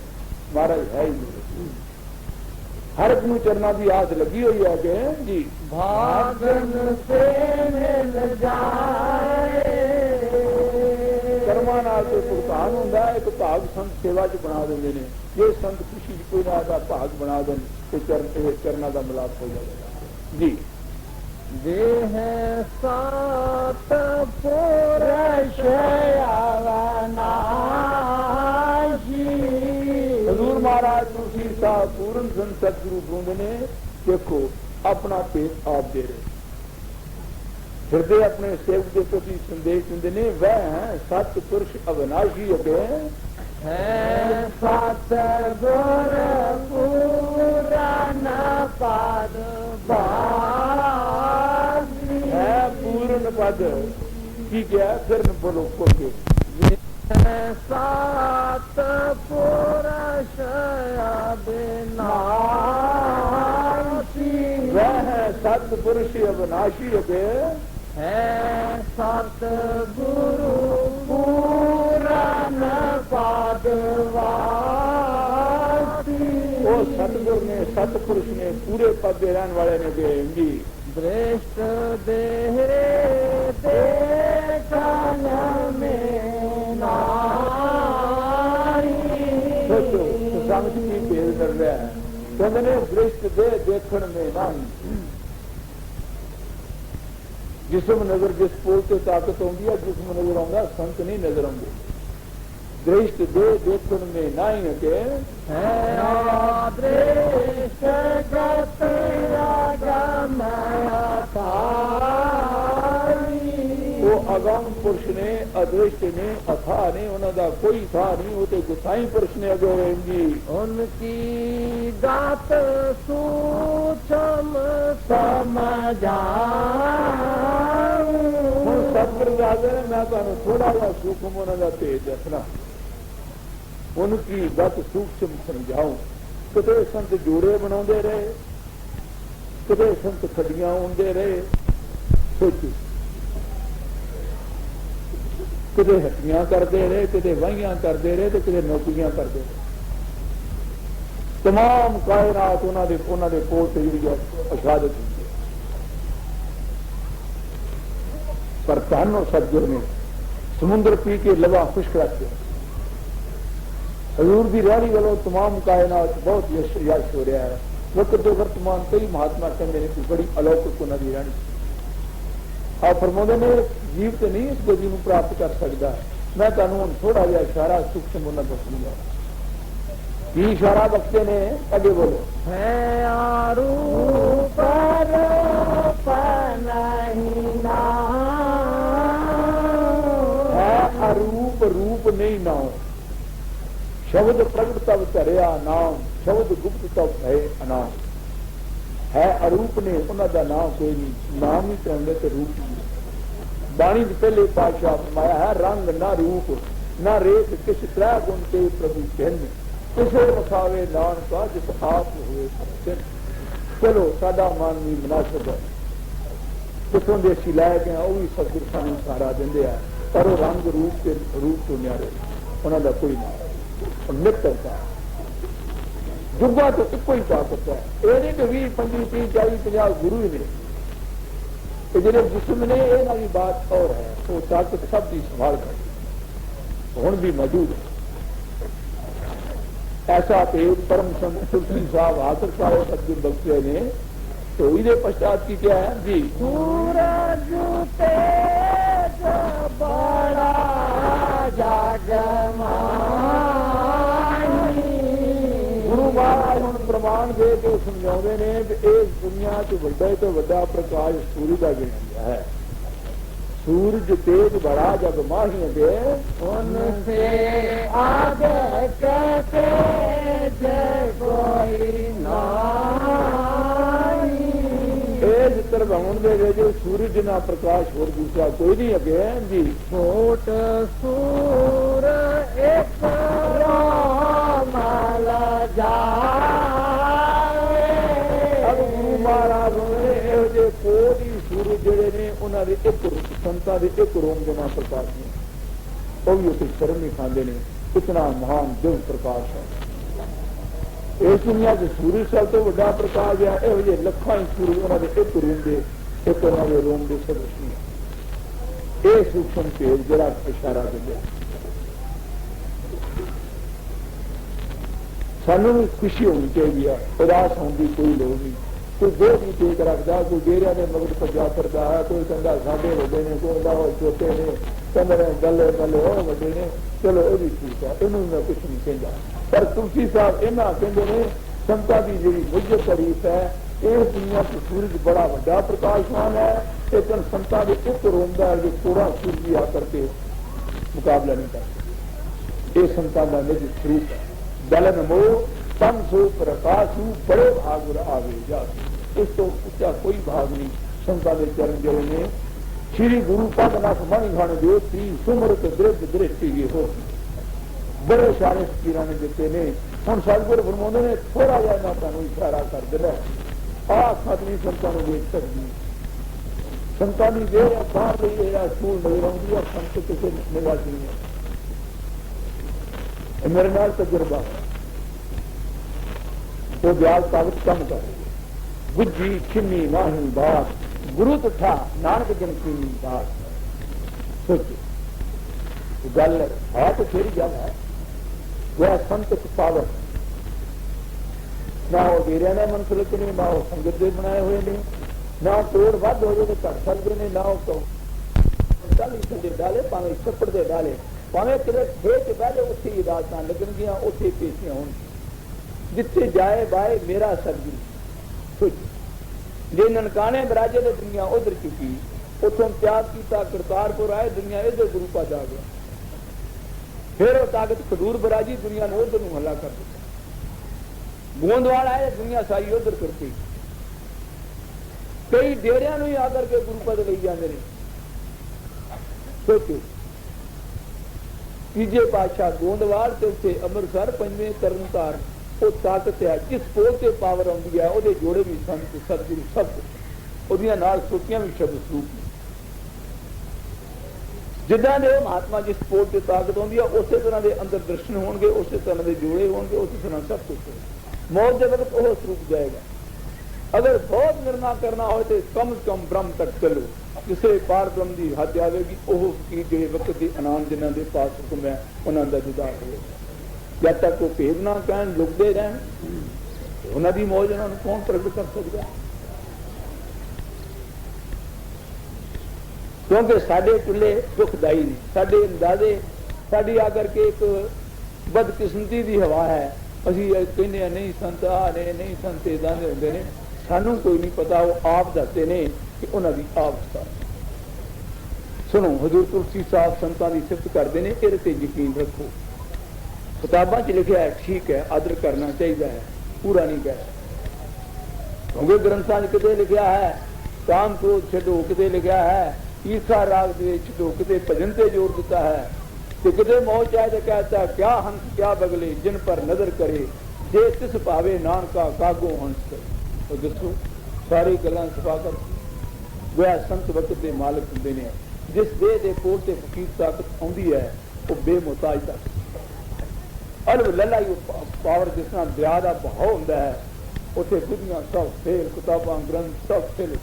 ਮਹਾਰਾਜ ਹੈ ਹੀ ਮੇਰੇ। ਹਰ ਇੱਕ ਨੂੰ ਚਰਨਾਂ ਦੀ ਆਸ ਲੱਗੀ ਹੋਈ ਹੈ ਕਿ ਜੀ ਭਾਗਨ ਸੇ ਮਿਲ ਜਾਏ। ਕਰਮਾਂ ਨਾਲ ਤੇ ਭੁਗਤਾਨ ਹੁੰਦਾ ਹੈ। ਇੱਕ ਭਾਗ ਸੰਤ ਸੇਵਾ ਚ ਬਣਾ ਦਿੰਦੇ ਨੇ, ਜੇ ਸੰਤ ਖੁਸ਼ੀ ਚ ਕੋਈ ਨਾ ਦਾ ਭਾਗ ਬਣਾ ਦੇਣ ਤੇ ਚਰਨਾਂ ਦਾ ਮਿਲਾਪ ਹੋ ਜਾਵੇਗਾ ਜੀ। ਦੇਹ ਸਾਤ ਪੁਰਸ਼ ਅਵਨਾਸ਼ੀ। ਹਜ਼ੂਰ ਮਹਾਰਾਜ ਤੁਸੀਂ ਸਾਹਿਬ ਪੂਰਨ ਸੰਤ ਸਤਿਗੁਰੂ ਬੁਲਾਉਂਦੇ ਨੇ। ਦੇਖੋ ਆਪਣਾ ਭੇਤ ਆਪ ਦੇ ਰਹੇ, ਹਿਰਦੇ ਆਪਣੇ ਸੇਵਕ ਦੇ ਪ੍ਰਤੀ ਸੰਦੇਸ਼ ਦਿੰਦੇ ਨੇ। ਵਹ ਸਤ ਪੁਰਸ਼ ਅਵਨਾਸ਼ੀ ਅਗੇ ਹੈ ਸਤ ਗੁਰ ਪੂਰਨ ਪਦ ਬਾਸੀ। ਹੈ ਪੂਰਨ ਪਦ ਕੀ ਕਿਹਾ ਫਿਰ ਬੋਲੋ ਕੋਕੇ। ਸਤ ਪੁਰਸ਼ ਅਵਨਾਸ਼ੀ। ਵਹ ਸਤ ਪੁਰਸ਼ ਅਵਨਾਸ਼ੀ ਅਗੇ ਹੈ ਸਤ ਗੁਰੂ ਪੂਰਨ ਪਦ ਵਾਸੀ। ਉਹ ਸਤਿਗੁਰ ਨੇ, ਸਤਪੁਰਸ਼ ਨੇ, ਪੂਰੇ ਪਦ ਦੇ ਰਹਿਣ ਵਾਲੇ ਨੇ ਬੇ ਜੀ। ਦ੍ਰਿਸ਼ਟ ਦੇਹਰੇ ਦੇਖਨ ਮੇ ਨਾਹੀ। ਸੋਚੋ ਸੰਗ ਕੀ ਭੇਦ ਕਰ ਰਿਹਾ ਹੈ। ਕਹਿੰਦੇ ਨੇ ਦ੍ਰਿਸ਼ਟ ਦੇ ਦੇਖਣ ਮੇ ਨਹੀਂ। ਜਿਸਮ ਨਜ਼ਰ ਜਿਸ ਪੋਲ ਤੇ ਤਾਕਤ ਆਉਂਦੀ ਹੈ, ਜਿਸਮ ਨਜ਼ਰ ਆਉਂਦਾ ਸੰਤ ਨਹੀਂ ਨਜ਼ਰ ਆਉਂਦੇ। ਦ੍ਰਿਸ਼ਟ ਦੇ ਦੇਖਣ ਮੇ ਨਹੀਂ ਕਿ ਹੈ ਦ੍ਰਿਸ਼ਟ ਗਤ ਅਗਮ ਅਥਾਈ। ਉਹ ਅਗਮ ਪੁਰਸ਼ ਨੇ, ਅਦ੍ਰਿਸ਼ਟ ਨੇ, ਅਥਾ ਨੇ, ਉਹਨਾਂ ਦਾ ਕੋਈ ਥਾ ਨਹੀਂ। ਉਹ ਤੇ ਗੁਸਾਈ ਪੁਰਸ਼ ਨੇ ਅਗੇ ਹੋਏ ਜੀ। ਉਨਕੀ ਦਾਤ ਸੂਛਮ ਸਮਝਾਉ। ਹੁਣ ਸਤਿਗੁਰੂ ਰਾਜੇ ਨੇ ਮੈਂ ਤੁਹਾਨੂੰ ਥੋੜਾ ਜਿਹਾ ਸੂਖਮ ਉਹਨਾਂ ਦਾ ਭੇਦ ਦੱਸਣਾ। ਉਨਕੀ ਗਤ ਸੂਖਮ ਸਮਝਾਉ। ਕਿਤੇ ਸੰਤ ਜੋੜੇ ਬਣਾਉਂਦੇ ਰਹੇ, ਕਿਤੇ ਸੰਤ ਖੱਡੀਆਂ ਆਉਂਦੇ ਰਹੇ। ਸੋਚੋ ਕਿਤੇ ਹੱਟੀਆਂ ਕਰਦੇ ਰਹੇ, ਕਿਤੇ ਵਾਹੀਆਂ ਕਰਦੇ ਰਹੇ ਤੇ ਕਿਤੇ ਨੌਕਰੀਆਂ ਕਰਦੇ ਰਹੇ। तमाम ਕਾਇਨਾਤ ਉਹਨਾਂ ਦੇ ਕੋਲ ਤੇ ਜਿਹੜੀ ਅਸ਼ਹਾਦਤ ਹੁੰਦੀ ਹੈ। ਪਰ ਤੁਹਾਨੂੰ ਸਤਿਗੁਰ ਨੇ ਸਮੁੰਦਰ ਪੀ ਕੇ ਲਵਾ ਖੁਸ਼ਕ ਰੱਖਿਆ। हजूर की रानी वालों तमाम कायनात बहुत यश हो रहा है। वक्त दो वर्तमान कई महात्मा कहते हैं कि बड़ी अलौकिक उन्होंने रानी आप फरमाते ने जीव तो नहीं इस गति को प्राप्त कर सकता। मैं तुहानू थोड़ा जहा इशारा सूक्ष्म उन्हें दसूंगा। की इशारा बख्शे ने अगे बोलो। है आरूप है अरूप रूप नहीं नाम। शब्द प्रगट तब धरिया नाम, शब्द गुप्त तब है अनाम। है अरूप ने उन्होंने नाम कोई नहीं, नाम ही कहने तो रूप ही। बाणी पहले पातशाह फरमाया है रंग ना रूप ना रेख किस त्रै गुण के प्रभु चिन्ह किसे वसावे नानका जिस आप हुए सचिन। चलो साडा मन भी मुनासिब है, कितों दे असीं लै गए वो भी सतगुर सानू सहारा देंदे आ। पर वो रंग रूप के रूप तो न्यारे उन्होंने कोई ना निकलता जुगा तो एक ही ताकत है। ये नहीं कि 20, 25, 30, 40, 50 गुरु ही ने जो जिसम ने यह भी बात और है। वो ताकत सब की संभाल कर हुण भी मौजूद है। ऐसा पेद परम संत तुलसी साहब आखिर सारे सतगुर बख्शे ने। तो इसके पश्चात की क्या है जी। सूरज तेज बड़ा जगमा गुरु महाराज हम प्रमाण दे के समझाते ने कि इस दुनिया च वड्डे तो वड्डा प्रकाश सूर्य का गिणिया है। सूरज तेज बड़ा जग माही अगे उनसे आगे कहते कोई नहीं। इस तरह दे जो सूरज ना प्रकाश और दूसरा कोई नहीं अगे जी। छोट सूर एक राम जाए। अब गुरु उन्होंने एक संतां दे एक रोम के नाम प्रकाश ने वो भी उसे शर्म नहीं खाते ने। इतना महान दिव्य प्रकाश है इस दुनिया के सूरज सब तो बड़ा प्रकाश है। यहो जे लखां ही सूरज उन्होंने एक रूम के एक उन्होंने रोम के सदस्य नहीं। ये सूक्ष्म भेद जरा इशारा दिया सानू भी खुशी होनी चाहिए उदास होने की कोई लोड़ नहीं। कोई बोझ नहीं टेक रखता कोई डेरिया के मगद भजा करता है कोई कहता साढ़े वड्डे ने कोई कहता छोटे ने कहते गले गले हो वड्डे ने चलो ये भी ठीक है इनू मैं कुछ नहीं कहता। पर तुलसी साहब इन्ना कहते ने संतां की जी मुझे तारीफ है इस दुनिया की सूरज बड़ा बड़ा प्रकाशमान है लेकिन संतां के एक रोंदा है जो थोड़ा सूरज आकर के मुकाबला नहीं करते। ये संतां का निज स्वरूप है दलन मोह तम सो प्रकाशु बड़े भाग आवे जा। इस तो ऊंचा कोई भाग नहीं। संतां के चरण जड़े ने श्री गुरु पदनाथ मणि घण दो ती सुमरत दृढ़ दृष्टि ये हो बड़े सारे फकीरां ने दिते ने। हम सतगुरु फरमाउंदे ने थोड़ा जिहा मैं तुहानूं इशारा कर देना आ खतनी संतां नूं देख सकदी संतां दी देह बाहर लई इहड़ा सूल नज़र आउंदी है संत किसे निगाह नहीं है। मेरे नाल तजुर्बा वो ब्याज कागज कम कर गुज्जी छिन्नी माही बात गुरु तथा नानक जन की बात सोचो गल है तो फिर गल है वह संत पावर ना वो डेरिया ने मनसलक ने ना वो संगत के बनाए हुए ने ना तोड़ वध हो जाए घट सकते ने ना वो डाली थले डाले भावे छप्पड़ दे डाले भावे किधर खेत पहले उत्थे इदारत लगनगियां उत्थे पेशियां होंगी जिथे जाए बाए मेरा सदगुरु सोच जे ननकाने बराजे ने दुनिया उधर चुकी उथों त्याग किया करतारपुर आए दुनिया इधर गुरु पास आ गया फिर वो ताकत खडूर बराजी दुनिया ने उधर हला कर दिया गोंदवाल आए दुनिया सारी उधर करती कई डेरिया ही आकर के गुरु पद ले जाते हैं। सोचो तीजे पातशाह गोंदवाल से उत्थे अमृतसर पंजवें तरनतार वो ताकत है जिस पोल से पावर आती है वो जोड़े भी संत सतगुरु सब कुछ नाल सोचियां भी शब्द स्वरूप जिदा के महात्मा जिस पोल से ताकत आती है उस तरह के अंदर दर्शन होंगे उस तरह के जोड़े होंगे उस तरह सब कुछ मौत के वक्त वह स्वरूप जाएगा। अगर बहुत निर्णय करना हो तो कम से कम ब्रह्म तक चलो किसी पार ब्रह्म की हद आएगी वह फकीर जो वक्त की आनंद जिन्हों के पास हुक्म है उन्होंने का दीदार होगा। जब तक वो भेद ना कहन लुकते रहन उन्होंने मौज उन्होंने कौन प्रगट कर सकता। क्योंकि साडे चुले दुखदाई ने साडे अंदाजे साड़ी आकर के एक बदकिस्मती की हवा है असी कहने नहीं संत आ ने नहीं संत इदा के होंगे ने सानू कोई नहीं पता वो आप दसते ने कि उन्होंने अवस्था सुनो हजूर तुलसी साहब संतां की सिफत करते हैं इहदे ते यकीन रखो किताबां च लिखा है ठीक है आदर करना चाहिए है पूरा नहीं कह क्योंकि ग्रंथां च किते लिखा है काम क्रोध छड्डो किते लिखा है ईर्षा राग द्वेष छड्डो किते भजन ते जोर दिता है तो किते मोह चाहे तो कहता क्या हंस क्या बगले जिन पर नजर करे जे तिस भावे नानका कागो हंस करे। तो दसो सारी गल्लां सफा कर गोया संत वक्त के मालिक होंदे ने जिस देह के कोल से फकीर ताकत आती है वो बेमुहताज तक अलग ललाई पावर जिस तरह दरिया का बहाव होंदा है उत्थे बुद्धियां सब फेल किताबां ग्रंथ सब फेल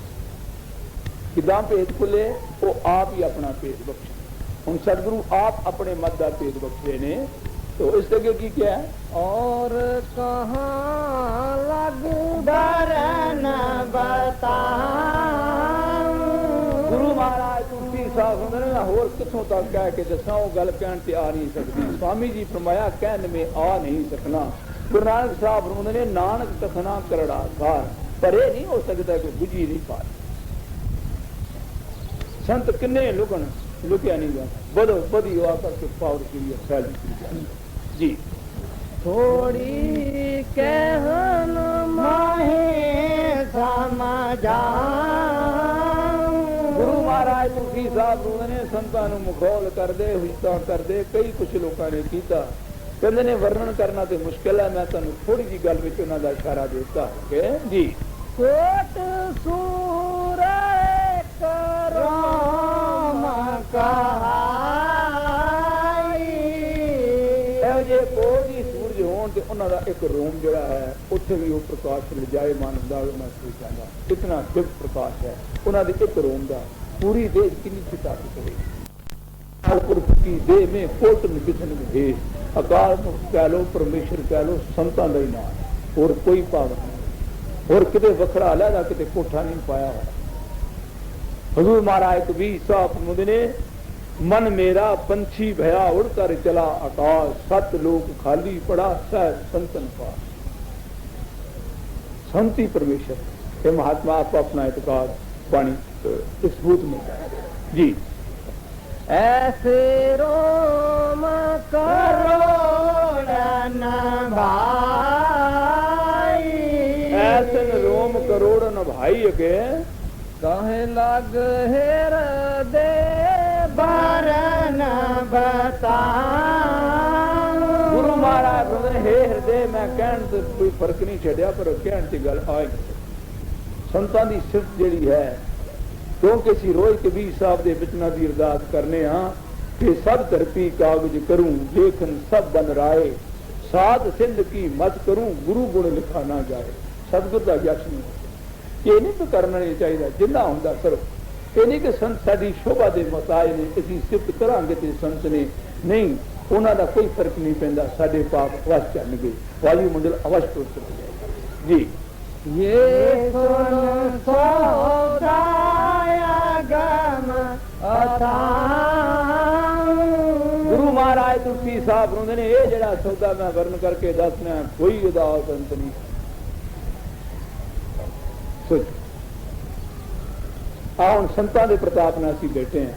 किदां भेद खुले वो आप ही अपना भेद बख्शे। हम सदगुरु आप अपने मत का भेद बख्शे ने तो इस लगे की क्या है और कहाँ लग बरन बता गुरु महाराज तुलसी साहब उन्होंने होर कितों तक कह के दसा वो गल कहन ते आ नहीं सकती। स्वामी जी फरमाया कहन में आ नहीं सकना। गुरु नानक साहब उन्होंने नानक कथना करड़ा सार परे नहीं हो सकता कोई बुझी नहीं पा संत किन्ने लुकन लुकिया नहीं जाता बदो बदी हुआ करके पावर के लिए फैल जी थोड़ी कहन माहे समझा। गुरु महाराज तुलसी साहब उन्होंने संतां नूं मुखौल कर दे हुजता कर दे कई कुछ लोगों ने किया कहते ने वर्णन करना तो मुश्किल है मैं तुहानूं थोड़ी जी गल विच उन्हां दा इशारा देता कि जी कोट सूर ਰਾਮ ਕਹਾਈ। ਇਹੋ ਜਿਹੇ ਕੋਈ ਸੂਰਜ ਹੋਣ ਤੇ ਉਹਨਾਂ ਦਾ ਇੱਕ ਰੋਮ ਜਿਹੜਾ ਹੈ ਉੱਥੇ ਵੀ ਉਹ ਪ੍ਰਕਾਸ਼ ਲਿਜਾਇਮਾਨ ਹੁੰਦਾ ਮਹਿਸੂਸ ਜਾਂਦਾ। ਇਤਨਾ ਦਿਵ ਪ੍ਰਕਾਸ਼ ਹੈ ਉਹਨਾਂ ਦੇ ਇੱਕ ਰੋਮ ਦਾ। पूरी देह कितनी ताकत होगी की देह में कोटन बिथन है। अकाल कह लो परमेश्वर कह लो संतां दा ही नाम और कोई पावर नहीं और किते वखड़ा लहदा किते कोठा नहीं पाया हुआ। हजूर महाराज कबीर साहब फरमाते ने मन मेरा पंछी भया उड़कर चला आकाश सत लोक खाली पड़ा सह संतन पास। संति परमेश्वर ये महात्मा आप अपना इतकाद वाणी इस भूत में जी। ऐसे रोम करोड़न भाई। ऐसे रोम करोड़न भाई के कहे लग हेर दे बरन बता। गुरु महाराज हे हृदय मैं कहन तो कोई फर्क नहीं छड़िया पर कहन की गल आई। संतां दी सिफत जिहड़ी है क्योंकि असीं रोज कबीर साहब के बचनों की अरदास करने हाँ कि सब धरती कागज करूं लेखन सब बन राए साध सिंध की मत करूं गुरु गुण लिखा ना जाए। सतगुर का यश नहीं ये नहीं तो करना नहीं चाहिए जिन्ना हुंदा करो। ये नहीं कि संत साडी शोभा के मताज ने असीं सिफत करांगे ते संत ने नहीं उन्हां दा कोई फर्क नहीं पैंदा। साडे पाप अवश्य चलणगे वायुमंडल अवश्य टुट जाएगा जी। ये सुन सौदाया गम अथाह। गुरु महाराज तुलसी साहब रोंदे ने ये जड़ा सौदा मैं वर्ण करके दसना कोई उदास अंत नहीं। सोच हुण संतां दे प्रताप नाल असीं बैठे हैं।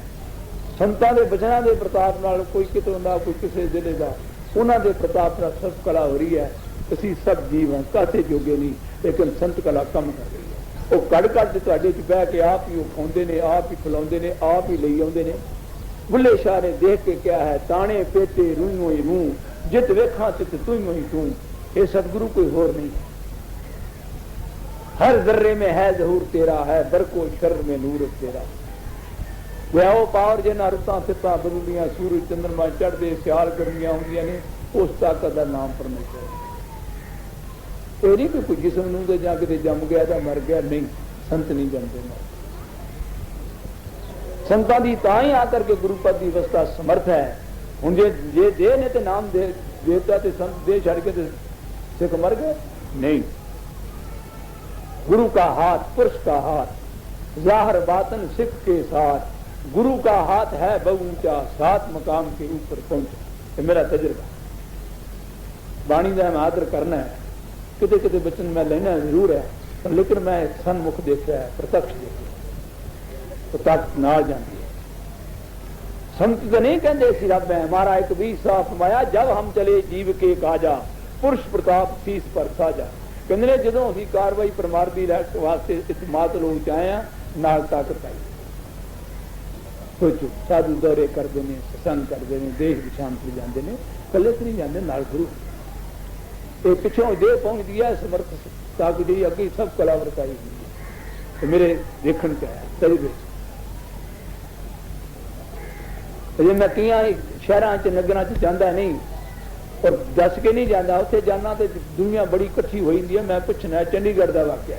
संतां दे बचनां दे प्रताप नाल कोई कितों दा कोई किसे जिले दा उन्हां दे प्रताप नाल सब कला हो रही है। असीं सब जीव हैं काते जोगे नहीं लेकिन संत कला कम कर रही है। वो कड़ कड़ तुहाडे च बह के आप ही खाते ने आप ही खिलाते ने आप ही लई आउंदे ने। बुल्ले शाह ने देख के क्या है ताने पेटे रूइयों ही रूं जित वेखा चित तू ही तू। ये सतगुरु कोई होर नहीं। हर जर्रे में है जहूर तेरा है बरको शर में नूर तेरा। वो पावर जिन्हां रुतां सितां बदलदियां सूरज चंद्रमा चढ़दे सियाल गर्मियां हुंदियां ने उस ताकत का नाम परमेश्वर। ये नहीं कि कोई जिसम नूं ते जां किते जम गया तो मर गया नहीं। संत नहीं जमते संतां दी तां ही आकर के गुरुपद की अवस्था समर्थ है। हुण जे दे ने ते नाम दे देता ते संत दे छड़ के ते सिख मर गए नहीं। गुरु का हाथ पुरुष का हाथ जाहर बातन सिख के साथ। गुरु का हाथ है बहु ऊंचा 7 मकाम के ऊपर पहुंचा। ये मेरा तजुर्बा वाणी का मैं आदर करना है। किते किते बचन मैं लेना जरूर है पर लेकिन मैं सन्मुख देखा है प्रत्यक्ष देखा प्रत्यक्ष नाल जाती है। संत तो नहीं कहते सी रब है। हमारा एक भी साफ फरमाया जब हम चले जीव के काजा पुरुष प्रताप शीस पर साजा। कहते जो असी कार्रवाई परमारदी वास्ते इतमात लोग चाहे नाल ताकत आई। सोचो साधु दौरे करते हैं सत्संग करते हैं देश विशाम से जाते हैं कले तो नहीं जाते नाल गुरु। ये पिछों देह पहुंचती है समर्थ ताकत जी अगे सब कला वरताई हुई है। मेरे देखने क्या है तजुर्बे अजे मैं कई शहर च नगर च जाता नहीं और दस के नहीं जाता उत्थे जाना तो दुनिया बड़ी इकट्ठी हो जाती है। मैं पूछना चंडीगढ़ का वाकया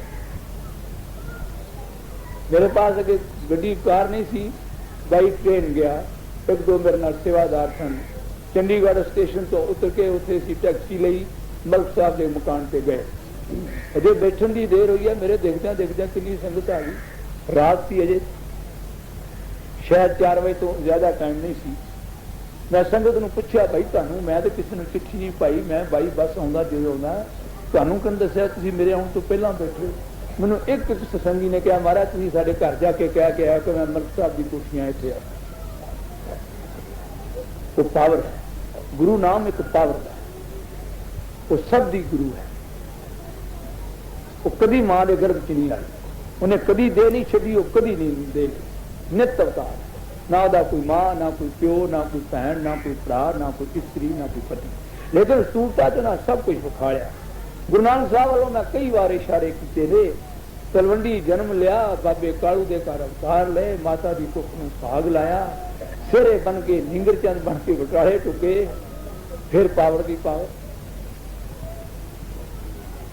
मेरे पास अगे गड्डी कार नहीं सी बाई ट्रेन गया। एक दो मेरे नाल सेवादार सन चंडीगढ़ स्टेशन तो उतर के उत्थे सी टैक्सी लई मलक साहब के मकान पे गए। अजे बैठन की देर हुई है मेरे देखद्या देखद्या कितनी संगत आ गई। रात सी अजे शायद 4 बजे तो ज्यादा टाइम नहीं सी। मैं संगत नूं पुछया भाई तुहानूं मैं तो किसी ने चिट्ठी नहीं पाई मैं बाई बस आउंदा जो आउंदा तुहानूं किन दस्सिया तुसीं मेरे आउण तो पहलां बैठे। मैनूं एक सत्संगी ने कहा महाराज तुसीं साडे घर जाके कह के आया कि मैं मलक साहब की कुर्सियां इत्थे आ। वो पावर है गुरु नाम एक पावर है। वो सब दी गुरु है। वो कभी मां के गर्भ च नहीं आई उन्हें कभी दे नहीं छड़ी वो कभी नहीं दे नित अवतार ना वह कोई मां ना कोई प्यो ना कोई भैन ना कोई भरा ना कोई स्त्री ना कोई पति लेकिन सूरता च ना सब कुछ विखाड़िया। गुरु नानक साहब वालों मैं कई बार इशारे किए थे तलवंडी जन्म लिया, बाबे कालू दे घर अवतार ले, माता दी कुख नूं भाग लाया, सिरे बन के निंगर चंद बन के बटाले टुके, फिर पावर की पावर।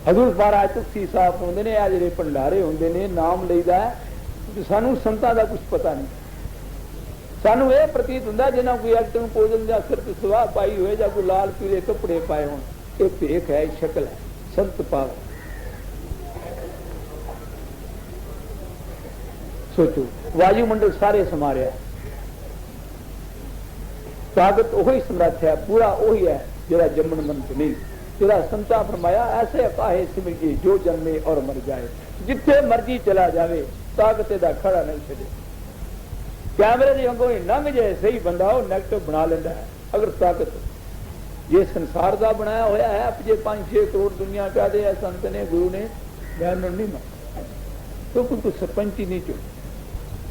हजूर महाराज तुलसी साहब होंदे ने, आ जिहड़े भंडारे होंदे ने, नाम लईदा है, सानू संतां दा कुछ पता नहीं। सानू यह प्रतीत हुंदा जिन्हां कोई एक्टिंग भोजन या सिर ते सवाह पाई होए या कोई लाल पीले कपड़े पाए होण, ये भेख है, शक्ल है, संत पावर। सोचो वायुमंडल सारे समारिया, ताकत ओही समर्थ है, पूरा ओही है जिहड़ा जम्मण मंत नहीं, जिहड़ा संता फरमाया ऐसे अकाहे सिमरिए जो जन्मे और मर जाए, जिथे मर्जी चला जावे ताकत दा खड़ा नहीं छड़े। कैमरे के अंगों ही लंघ जाए सही बंदा वो नैगेटिव बना लेंदा है। अगर ताकत ये संसार का बनाया होया है, अब जे 5-6 करोड़ दुनिया कह दे संत ने गुरु ने, मैं नहीं मानता, तो कोई सरपंच ही नहीं चुन।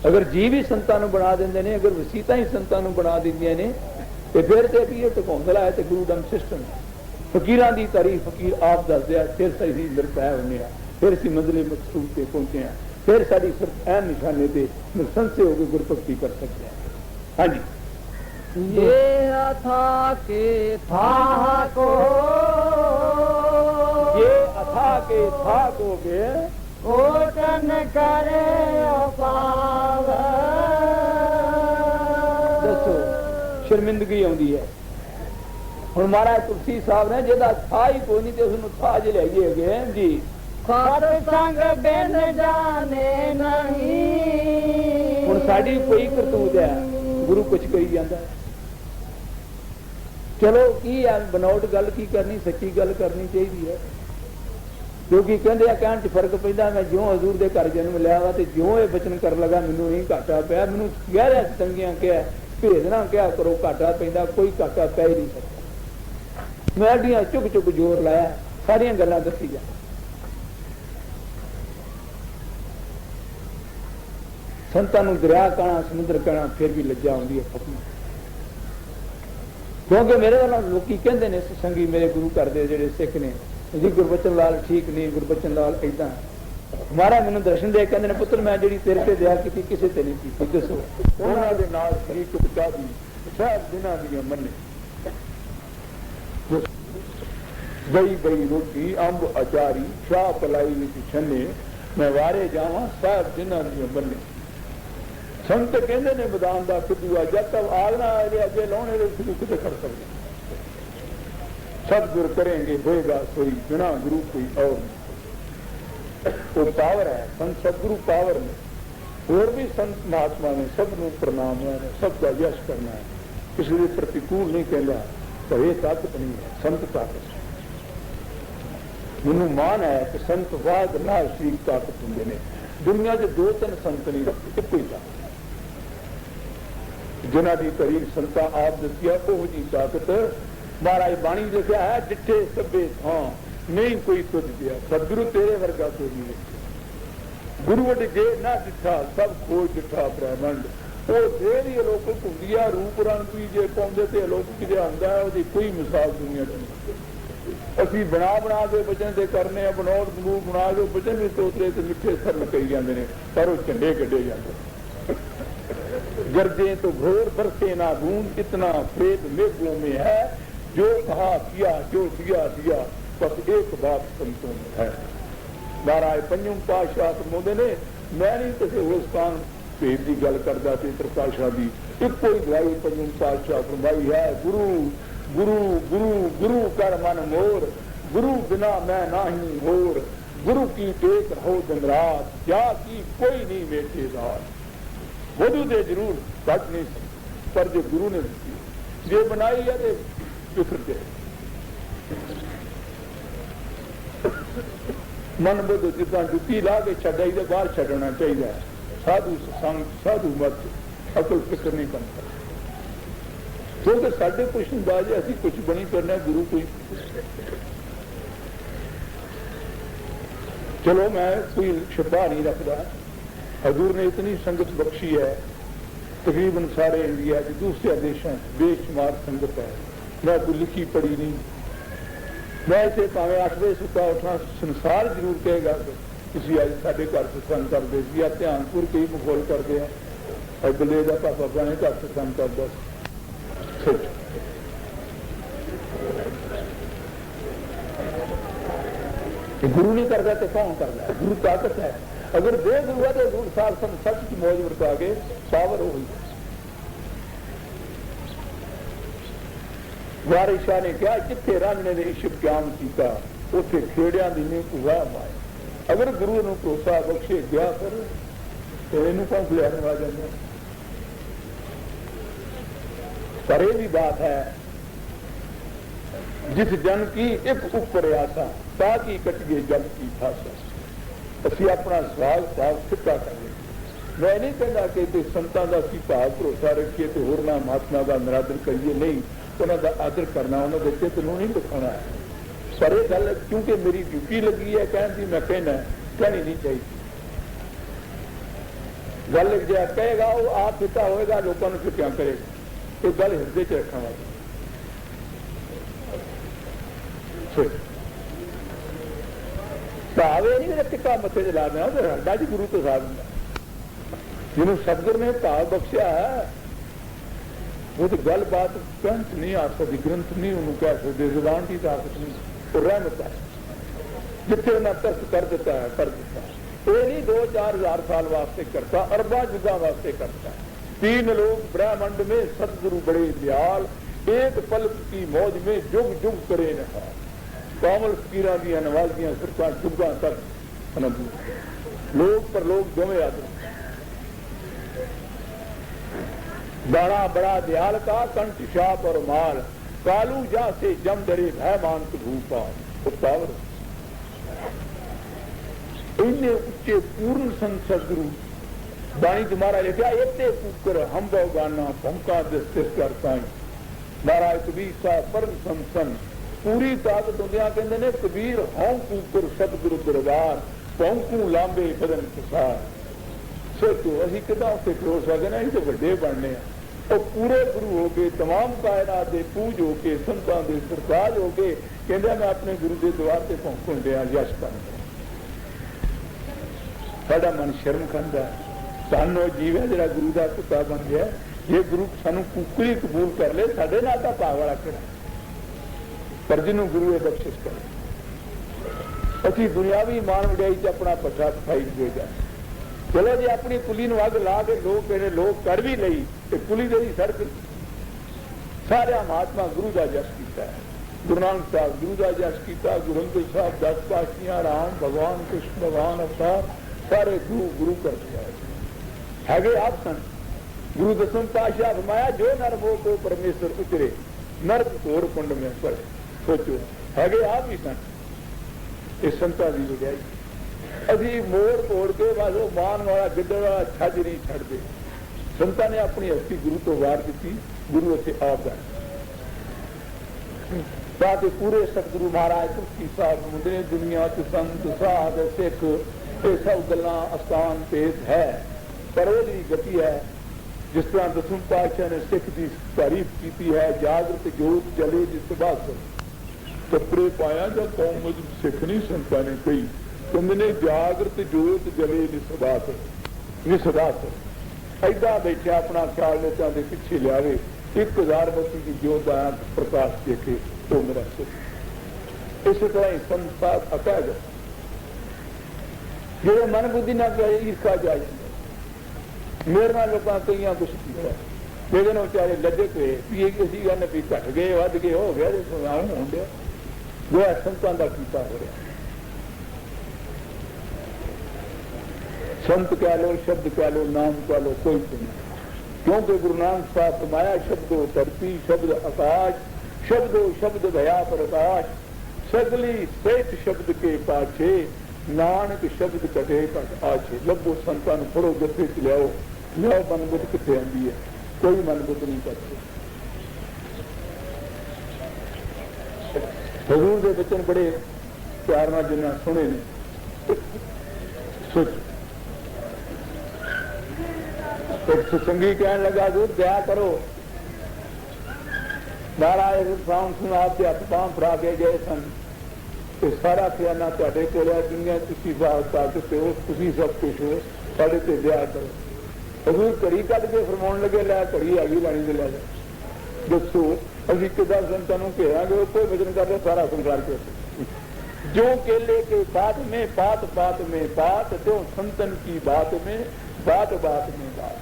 अगर जीव ही संतां नूं बना देंदे ने, अगर वसीता ही संतां नूं बना दिंदियां ने, तो फिर तो भी ये ढकोंदला है, तो गुरु डम सिस्टम फकीरां दी तारीफ फकीर आप दस दिया, फिर सही निरपै होने, फिर असीं मंजिले मकसूद ते पहुंचे हैं, फिर साड़ी सिर्फ ऐन निशाने पे निसंशय होकर गुरभक्ति कर सकते हैं। हाँ जी, ये था के था को, ये अथा के था को के कोटन करे पाव। दसो शर्मिंदगी आउंदी है। हुण महाराज तुलसी साहब ने जिहदा था ही कोई नहीं, तो उसनूं था ज लियाईए गए जी, सत्संग बिन जाने नहीं। हुण साडी कोई करतूत है, गुरु कुछ करी जांदा है। चलो की बनावट गल की करनी, सच्ची गल करनी चाहिए है, क्योंकि कहते हैं कहण च फर्क पैंदा। मैं ज्यों हजूर दे घर जन्म लिया वा, ते ज्यों ये बचन कर लगा मैनू नहीं घाटा पिया, मैनू गहरिया तंगियां क्या भेजना क्या करो, घाटा पैंदा, कोई घाटा पै ही नहीं सकता। मैं अड्डियां चुक चुक जोर लाया, सारियां गल्लां दसी जा। संतां नूं दरिया कहना, समुद्र कहना, फिर भी लज्जा आउंदी है खत्म। क्योंकि मेरे वाला लोग कहते हैं संगी मेरे गुरु घर दे जिहड़े सिख ने जी, गुरबचन लाल ठीक नहीं, गुरबचन लाल इदां। महाराज मैनूं दर्शन दे कहंदे ने, पुत्र मैं जिहड़ी तेरे ते दया कीती किसे ते नहीं कीती, दसो उन्हां दे नाल शरीक पिता दी सब दिनां दी मन्ने, बई बई रोटी अंब अचारी शाह पलाई विच छन्ने, मैं वारे जावां सब दिनां दी मन्ने। संत कहते ने मैदान का खुदूआ, जब तक आगना अगे लाने शुरू कितने कर सकते। सदगुर करेंगे होएगा सोई, बिना गुरु कोई और वो पावर है। संत सदगुरु पावर में, और भी संत महात्मा ने सबनों प्रणाम है, सबका यश करना है, किसी के प्रतिकूल नहीं कहना, तो ये ताकत नहीं है, संत ताकत। मैनू मान है कि संत वाद नाल शरीक ताकत होंगे ने। दुनिया के 2-3 संत नहीं रखते, कोई ताकत जिन्हों की तारीफ संता आप दसी है, वो जी ताकत महाराज बाणी लिखा है, डिठे सभे थां नहीं कोई तुझ गया, सदगुरु तेरे वर्गा कोई नहीं। गुरु वट जे ना डिठा सब खोज डिठा ब्रह्मंड, वो देर ही अलौकिक होंगी है, रूप रंग भी जे पाउंदे ते अलौकिक जो आंदा है, उसकी कोई मिसाल दुनिया च असीं बना बना के बचन ते करने, बनौट बंदूक बना के बचन भी तोतरे ते मिठे सरल कही जाते हैं, पर वो झंडे कढ़े जाते। गर्जे तो घोर बरसे ना बूंद, इतना प्रेत मेघों में है, जो कहा किया जो दिया बस एक बात संतों में है। महाराज पंजम पातशाह फरमाउंदे ने, मैं नहीं किसी होर स्थान भेद की गल करदा, पितरकाशा की इको ही गवाही पंजम पातशाह फरमाई है, गुरु गुरु गुरु गुरु कर मन मोर, गुरु बिना मैं नाही होर, गुरु की टेक रहो दिन रात, क्या की कोई नहीं मेटेदार। वधू दे जरूर घट नहीं सकती, पर जो गुरु ने जे बनाई है तो फिर दे मन बुद्ध जिदा जुत्ती ला के छाई तो बाहर छड़ना चाहिए। साधु संग साधु मत अकल फिक्र नहीं करता, क्योंकि साढ़े कुछ अंदाजे असी कुछ बनी करना, गुरु कोई। चलो मैं कोई छुपा नहीं रखता, हजूर ने इतनी संगत बख्शी है, तकरीबन सारे इंडिया के दूसरे देशों बेशुमार संगत है। मैं कोई लिखी पढ़ी नहीं, मैं इसे भावें 8 बजे सुता उठा, संसार जरूर कहेगा ਤੁਸੀਂ ਅੱਜ ਸਾਡੇ ਘਰ ਸਤਸੰਗ ਕਰਦੇ ਸੀ, ਆ ਧਿਆਨਪੁਰ ਕਈ ਮਖੌਲ ਕਰਦੇ ਆ, ਅਗਲੇ ਦਾ ਪਾਪਾ ਆਪਣੇ ਘਰ ਸਤਸੰਗ ਕਰਦਾ ਸੀ। गुरु नहीं करता तो कौन करता है? गुरु ताकत है। अगर देख हुआ तो गुरु साहब सच की मौज वरता के पावर हो गई। वारिस शाह ने कहा जिथे रांझणे ने इश्क क्याम किया उथे खेड़िया की नींव हुआ माए। अगर गुरु ने भरोसा बख्शे गया कर तो इनू कौन लियाने आ जाए। पर यह भी बात है जिस जन की एक उपर आसा ताकि कटिए जग की फासा। असी अपना सवाल साफ सिद्धा करिए। मैं नहीं कहता कि संतां का असीं भाव भरोसा रखिए तो होरना महात्मा का निरादर करिए, नहीं, उन्होंने आदर करना, उन्होंने चित्त नूं नहीं दिखाना है। पर यह गल क्योंकि मेरी ड्यूटी लगी है कहने की, मैं कहना कहनी नहीं चाहिए। गल जो कहेगा वो आप पिता होएगा, लोगों को क्या करेगा, ये गल हृदय च रखने वाली। भावे नहीं मेरा टिक्का मथे च ला देना, तो हड्डा जी गुरु तो साध जिन्हों सतगुर ने भाव बख्शिया है वो तो गल बात ग्रंथ नहीं आ सकती, ग्रंथ नहीं उन्होंने कह सकते, जुबान की ताकत नहीं, वो रहमत है। जिथे उन्हें तस्त कर देता है कर देता है। ये नहीं 2-4 हज़ार साल वास्ते करता, अरबा युगा वास्ते करता है। 3 लोग ब्रह्मांड में सतगुरु बड़े दयाल, एक पलक की मौज में जुग जुग करे नहार। कामल फकीरां दियां नवाजियां सिरकां जुगां तक अनंत लोग पर लोग दोवें आदर। बड़ा बड़ा दयाल का कंठ शाप और माल, कालू जा से जम डरे भय मानत भूपाल। उत्तावर इन्ने उच्चे पूर्ण संत सदगुरु बाणी तुम्हारा लिखा इतने कुकर हम गाना भंका दस्तिस करता। महाराज कबीर साहब परम संसन पूरी ताकत होंदियां कहते ने कबीर हों कूकर सतगुरु दरबार पौंकू लांबे बदन प्रसार। सोचो असी कि उत्थे खलो सकते हैं, तो वड्डे बनने और पूरे गुरु हो गए, तमाम कायनात के पूज हो के संतां के सरताज हो के कहते मैं अपने गुरु के द्वार से पहुंचन दिया यश बन गया। साडा मन शर्म खांदा धन वो जीव है जिहड़ा गुरु का पुता बन गया। ये गुरु सानू कुकड़ी कबूल कर ले, साडे नाल तां भाग वाला किहड़ा, पर जिन्हों गुरु बख्शिश करे। असी दुनियावी मान वड्याई च अपना पछा सफाई दे जाए। चलो जी अपनी पुली नूं अग ला के लोग कहने लोग कर भी लई ते पुली दे ही सड़क सारे महात्मा गुरु का जस किया है। गुरु नानक साहब गुरु का जस किया, गुरु अंगद साहब 10 पातशाह, राम भगवान कृष्ण भगवान अवतार सारे गुरु गुरु करते है आप सन। गुरु 10वें पातशाह फरमाया जो नर मोह को परमेश्वर उतरे नरक घोर कुंड में पड़े। सोचो है आप ही सन। इस संतां की वड्याई अभी मोड़ तोड़ के बस वो मान वाला गिद्दड़ वाला छज नहीं छड़ते। संतां ने अपनी हस्ती गुरु तो वार दी, गुरु उसे आप गए ताकि पूरे सतगुरु महाराज तुलसी साहब मुंडे दुनिया च संत साध सिख ये सब गल्लां आसान तेज है, पर वो गति है जिस तरह 10वें पातशाह ने सिख की तारीफ की है। जागृत जोत जले जिस बात कपड़े पाया जब कौम मुझ सिख नहीं संतां ने कही तुमने जागृत जोत जले निसबात ऐदा बैठा अपना ख्याल नेता के पिछे लियावे 1000 बत्ती की जोत आया प्रकाश देखे तो मेरा सुख। इस तरह ही संसार अकैद जो मन बुद्धि ना ईर्षा जाए मेरे नाल लोग कई कुछ किया मेरे ना बेचारे लगे पे भी असी कहने भी घट गए वध गए हो गया हो गया जो है संतां का कीता हो रहा। संत कह लो शब्द कह लो नाम कह लो कोई नहीं, क्योंकि गुरु नानक साहब फरमाया शब्दो धरती शब्द आकाश शब्दो शब्द भया प्रकाश सगली श्रेष्ठ शब्द के पाछे नानक शब्द कटे कट आछे। लभो संतां नूं फड़ो जत्थे च लियाओ मनबुद्ध कित्थे आंदी है, कोई मनबुद्ध नहीं करते। हजूर के बचन बड़े प्यार नाल जिन्ना सुने ने। सोच एक सत्संगी कहने लगा दूर दया करो महाराज साउंड सुना आपके हथ पांव फड़ा के गए सन ਇਹ ਸਾਰਾ ਖਜ਼ਾਨਾ ਤੁਹਾਡੇ ਕੋਲ ਹੈ, ਦੁਨੀਆ ਤੁਸੀਂ ਤਾਕਤ ਤੇ ਹੋ, ਤੁਸੀਂ ਸਭ ਕੁਛ ਹੋ, ਸਾਡੇ ਤੇ ਦਇਆ ਕਰੋ। ਹਜ਼ੂਰ ਘੜੀ ਕੱਢ ਕੇ ਫਰਮਾਉਣ ਲੱਗੇ, ਲੈ ਘੜੀ ਆ ਗਈ ਲਾਣੀ ਦੇ ਲੈ ਜਾ, ਦੱਸੋ ਅਸੀਂ ਕਿੱਦਾਂ ਸੰਤਾਂ ਨੂੰ ਘੇਰਾਂਗੇ। ਉਹ ਕੋਈ ਵਚਨ ਕਰਦੇ ਸਾਰਾ ਸੰਸਾਰ ਕੇ जो केले के बात में बात बात में बात, जो संतन की बात में बात बात में बात।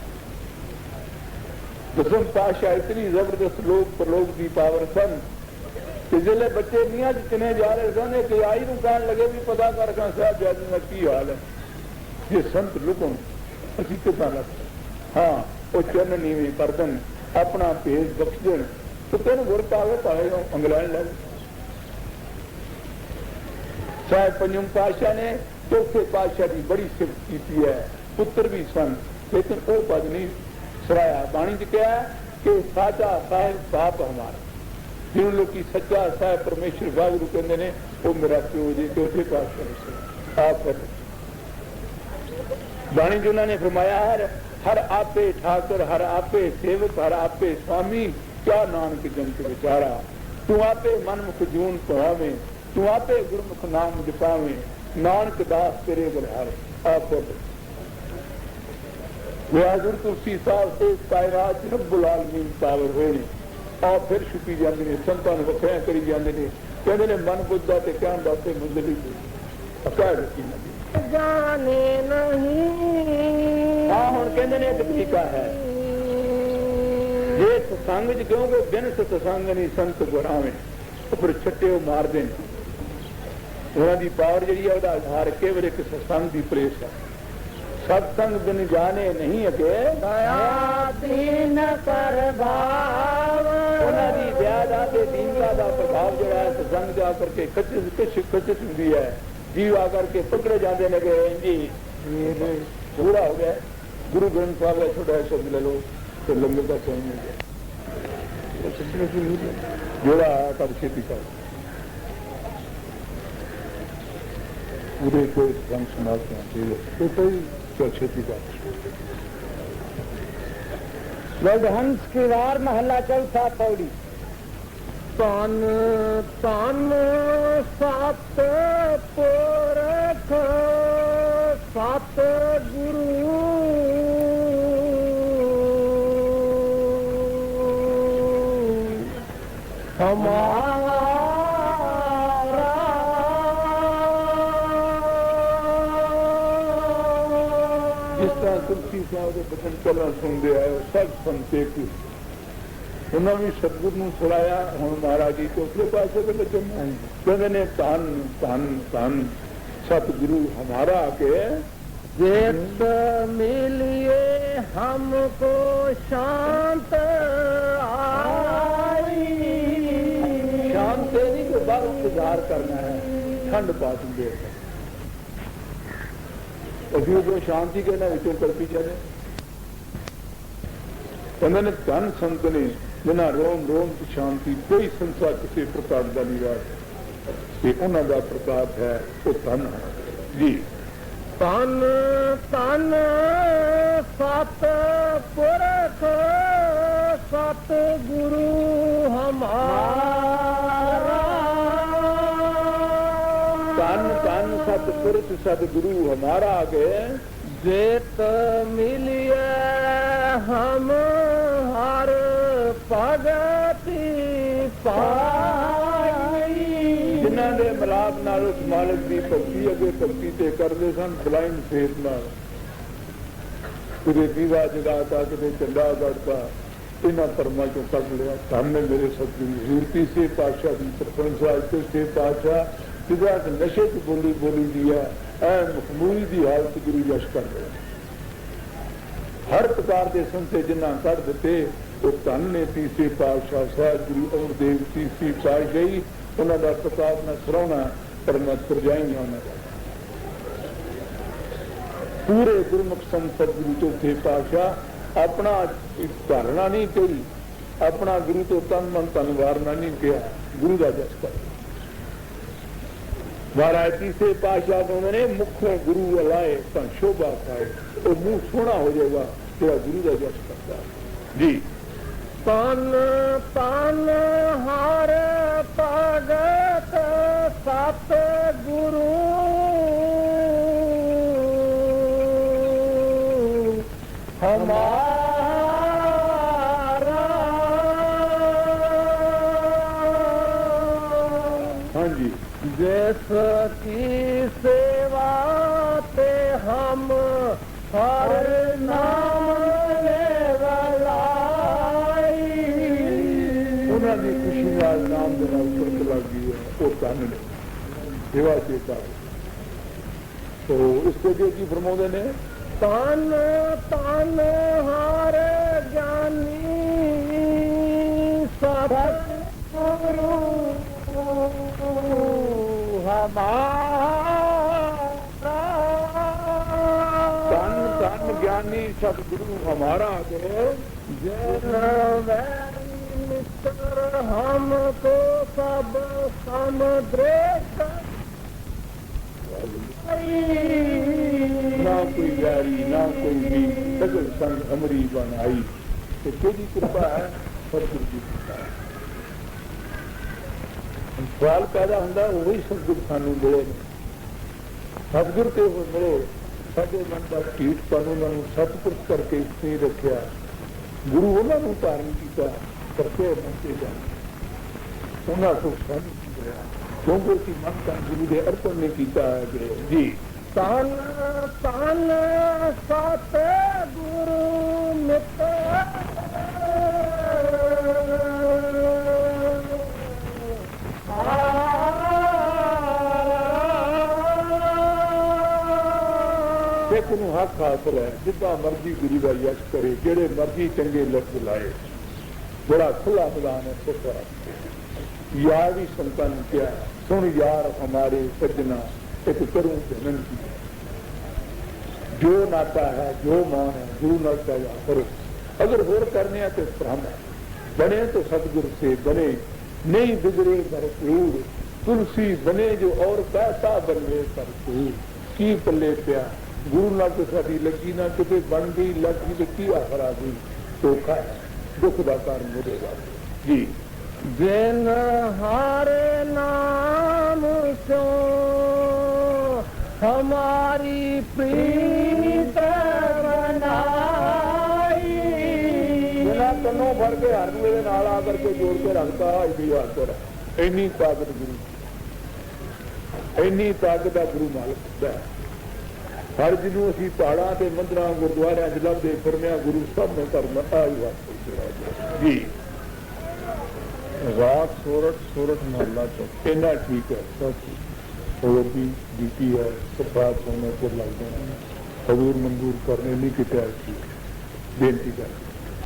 दसम पातशाह इतनी जबरदस्त लोक प्रलोक की पावर सन कि जिले बच्चे मियाँ चने जा रहे सन कि आई नूं कहन लगे भी पता कर साहब जादी का की हाल है। ये संत लुकन असीं किदां लग, हाँ वो चरण नीवें कर देन, अपना भेद बख्श देन, तो तेन गुर पावे भावे इंग्लैंड लग। साहब पंजम पातशाह ने चौथे पातशाह की बड़ी सिफत की है, पुत्र भी सन, लेकिन वो पद नहीं सराया। बाणी च क्या है कि साचा साहिब बाप हमारा, जिन लोग की सच्चा साहिब परमेश्वर वाहगुरु कहते हैं वो मेरा प्यो जी। चौथे पातशाह आप बाणी जी उन्होंने फरमाया है, हर आपे ठाकुर, हर आपे सेवक, हर आपे स्वामी, क्या नानक जन के विचारा। तू आपे मनमुख जून पढ़ावे, तू आपे गुरमुख नाम जपावे, नानक दास तेरे बलिहारे। आप हज़ूर तुलसी साहब से कायनात रब्बुल आलमीन पावर होए और फिर छुपी जाते हैं, संतां नूं वखरिया करी जाते हैं, कहते हैं मन बुझदा ते कहण वास्ते मुंदली अकाय रखी जाने नहीं। हाँ हुण कहते हैं एक तरीका है जे सत्संग च क्योंकि बिन सत्संग नहीं संत गुरावे, फिर छट्टे वो मार दें। उन्होंने पावर जी है वह आधार केवल एक सत्संग की प्रेस है। सत्संग बिन जाने नहीं अगे दीन प्रभाव, उन्होंने दया के दीनता का प्रभाव जो है सत्संग जा करके खचित होती है। जीव आकर के पकड़े जाते लगे जी पूरा हो गया। गुरु ग्रंथ साहब का छोटा शब्द ले लो तो लंगर का कहीं मिल गया, जोड़ा कर खेती कर पूरे कोई रंग समाज में कोई खेती का। हंस की वार महला चौथा पौड़ी। तन तन सत पुरख सत गुरु, हमारा जिस तरह तुलसी साहब के बचन चलना सुनते आए सब सुनते उन्होंने भी सतगुरु नूं सुनाया। हुण महाराज जी चौथे पासे के बचन कहते ने धन धन धन सतगुरु हमारा के जित मिलिए हमको शांत आई। शांत नहीं तो बाहर सुधार करना है, ठंड पास दे अभी उधर शांति कहना विचों कल्पी चले। उन्होंने धन संत ने बिना रोम रोम की शांति कोई संसार किसी प्रकार का नहीं रहा। उन्होंने प्रताप है वो धन है जी। तन तन सत पुरख सत गुरु हमारा। तन तन सतपुरुष सदगुरु हमारा के जित मिलिए हम हर भगति पाई। जिन्हों ने मिलाप नाल उस मालिक की भक्ति अगे भक्ति ते करते सन ब्लाइंड फेथ नाल पूरे दीवा जगाता किते चंडा गढ़ता इन्हों धर्मां चों कढ लिया। सामने मेरे सतगुरु हजूर तीसरे पातशाह की सरपंच तीसरे पातशाह जिदा नशे च बोली बोली दी है ऐ मखमूली की हालत गुरु यश कर रहे। हर प्रकार के संते जिन्ना कढ़ दिते वो धन ने तीसरे पातशाह साहब गुरु अमरदेव तीसरी पातशाही उन्होंने प्रताप न सराहना पर मैं तुरजाई उन्होंने पूरे गुरमुख संत सतगुरु चौथे पातशाह अपना धारणा नहीं कही, अपना गुरु तो तन मन तन वारना नहीं किया, गुरु का जस कर। महाराज तीसरे पातशाह को उन्होंने मुखों गुरु लाए तन शोभा खाए, वो मुंह सोना हो जाएगा तेरा गुरु का जस करता जी। तन तन हर भगत सत हमारा। हाँ जी, जिसकी सेवा ते हम हर नाम ले वलाई। उन्होंने खुशी नाल नाम दे नाल सुरत लग गई है, वो धन ने सेवा चेता। तो इसके लिए की फरमाते ने, तन तन हर ज्ञानी सतगुरु हमारा। धन धन ज्ञानी सतगुरु हमारा। जन मित्र हमको सब समद्रेश ना कोई यारी ना कोई भी सगल संग अमरी बनाई। तो तेरी कृपा है, सतगुरु की कृपा है। सवाल पैदा होता वही सतगुरु सानू मिले, सतगुरु ते मिले। साडे मन का ढीठ पन उन्होंने सतपुरुष करके नहीं रखा, गुरु उन्होंने धारण किया करके मंचे जा उन्होंने तो सानू मिला, क्योंकि उसकी मन का गुरु के अर्पण ने किया है जी। तन तन सतगुरु मित्र सिख नूं हक हासिल है, जिदा मर्जी गुरु का यश करे, जेड़े मर्जी चंगे लफ्ज लाए। बड़ा खुला मैदान है सिख वास्ते। यार भी संतान ने क्या है, सुन यार हमारे सज्जना एक करूं विनती, जो नाता है जो मान है जो नाता या करो। अगर होर करने तो भ्रम है, बने तो सतगुरु से बने, नहीं बिगड़े भरपूर। तुलसी बने जो और पैसा बने भरपूर। की पल्ले प्या गुरु नाल तो साडी लगी ना, किते बन गई लग गई तो की आखरा गई, धोखा है, दुख का कारण होगा जी। जिन हारे नाम सो हमारी प्रीत बनाई। बिना कन्नों भर के हर मेरे नाल आकर के जोड़ के रखता इसी वास्ते। इन्नी ताकत गुरु, इन्नी ताकत का गुरु मालक है। हर जिन्हों असी पहाड़ा से मंदिर गुरुद्वार लभदे फिरने गुरु सब ने करना आई वास्ते जी। रात सोरठ सोरठ महला चौक इन्ना ठीक है, सब और भी ड्यूटी है, प्रसाद सोने पर लग जाना, हजूर मंजूर करने नहीं किया बेनती कर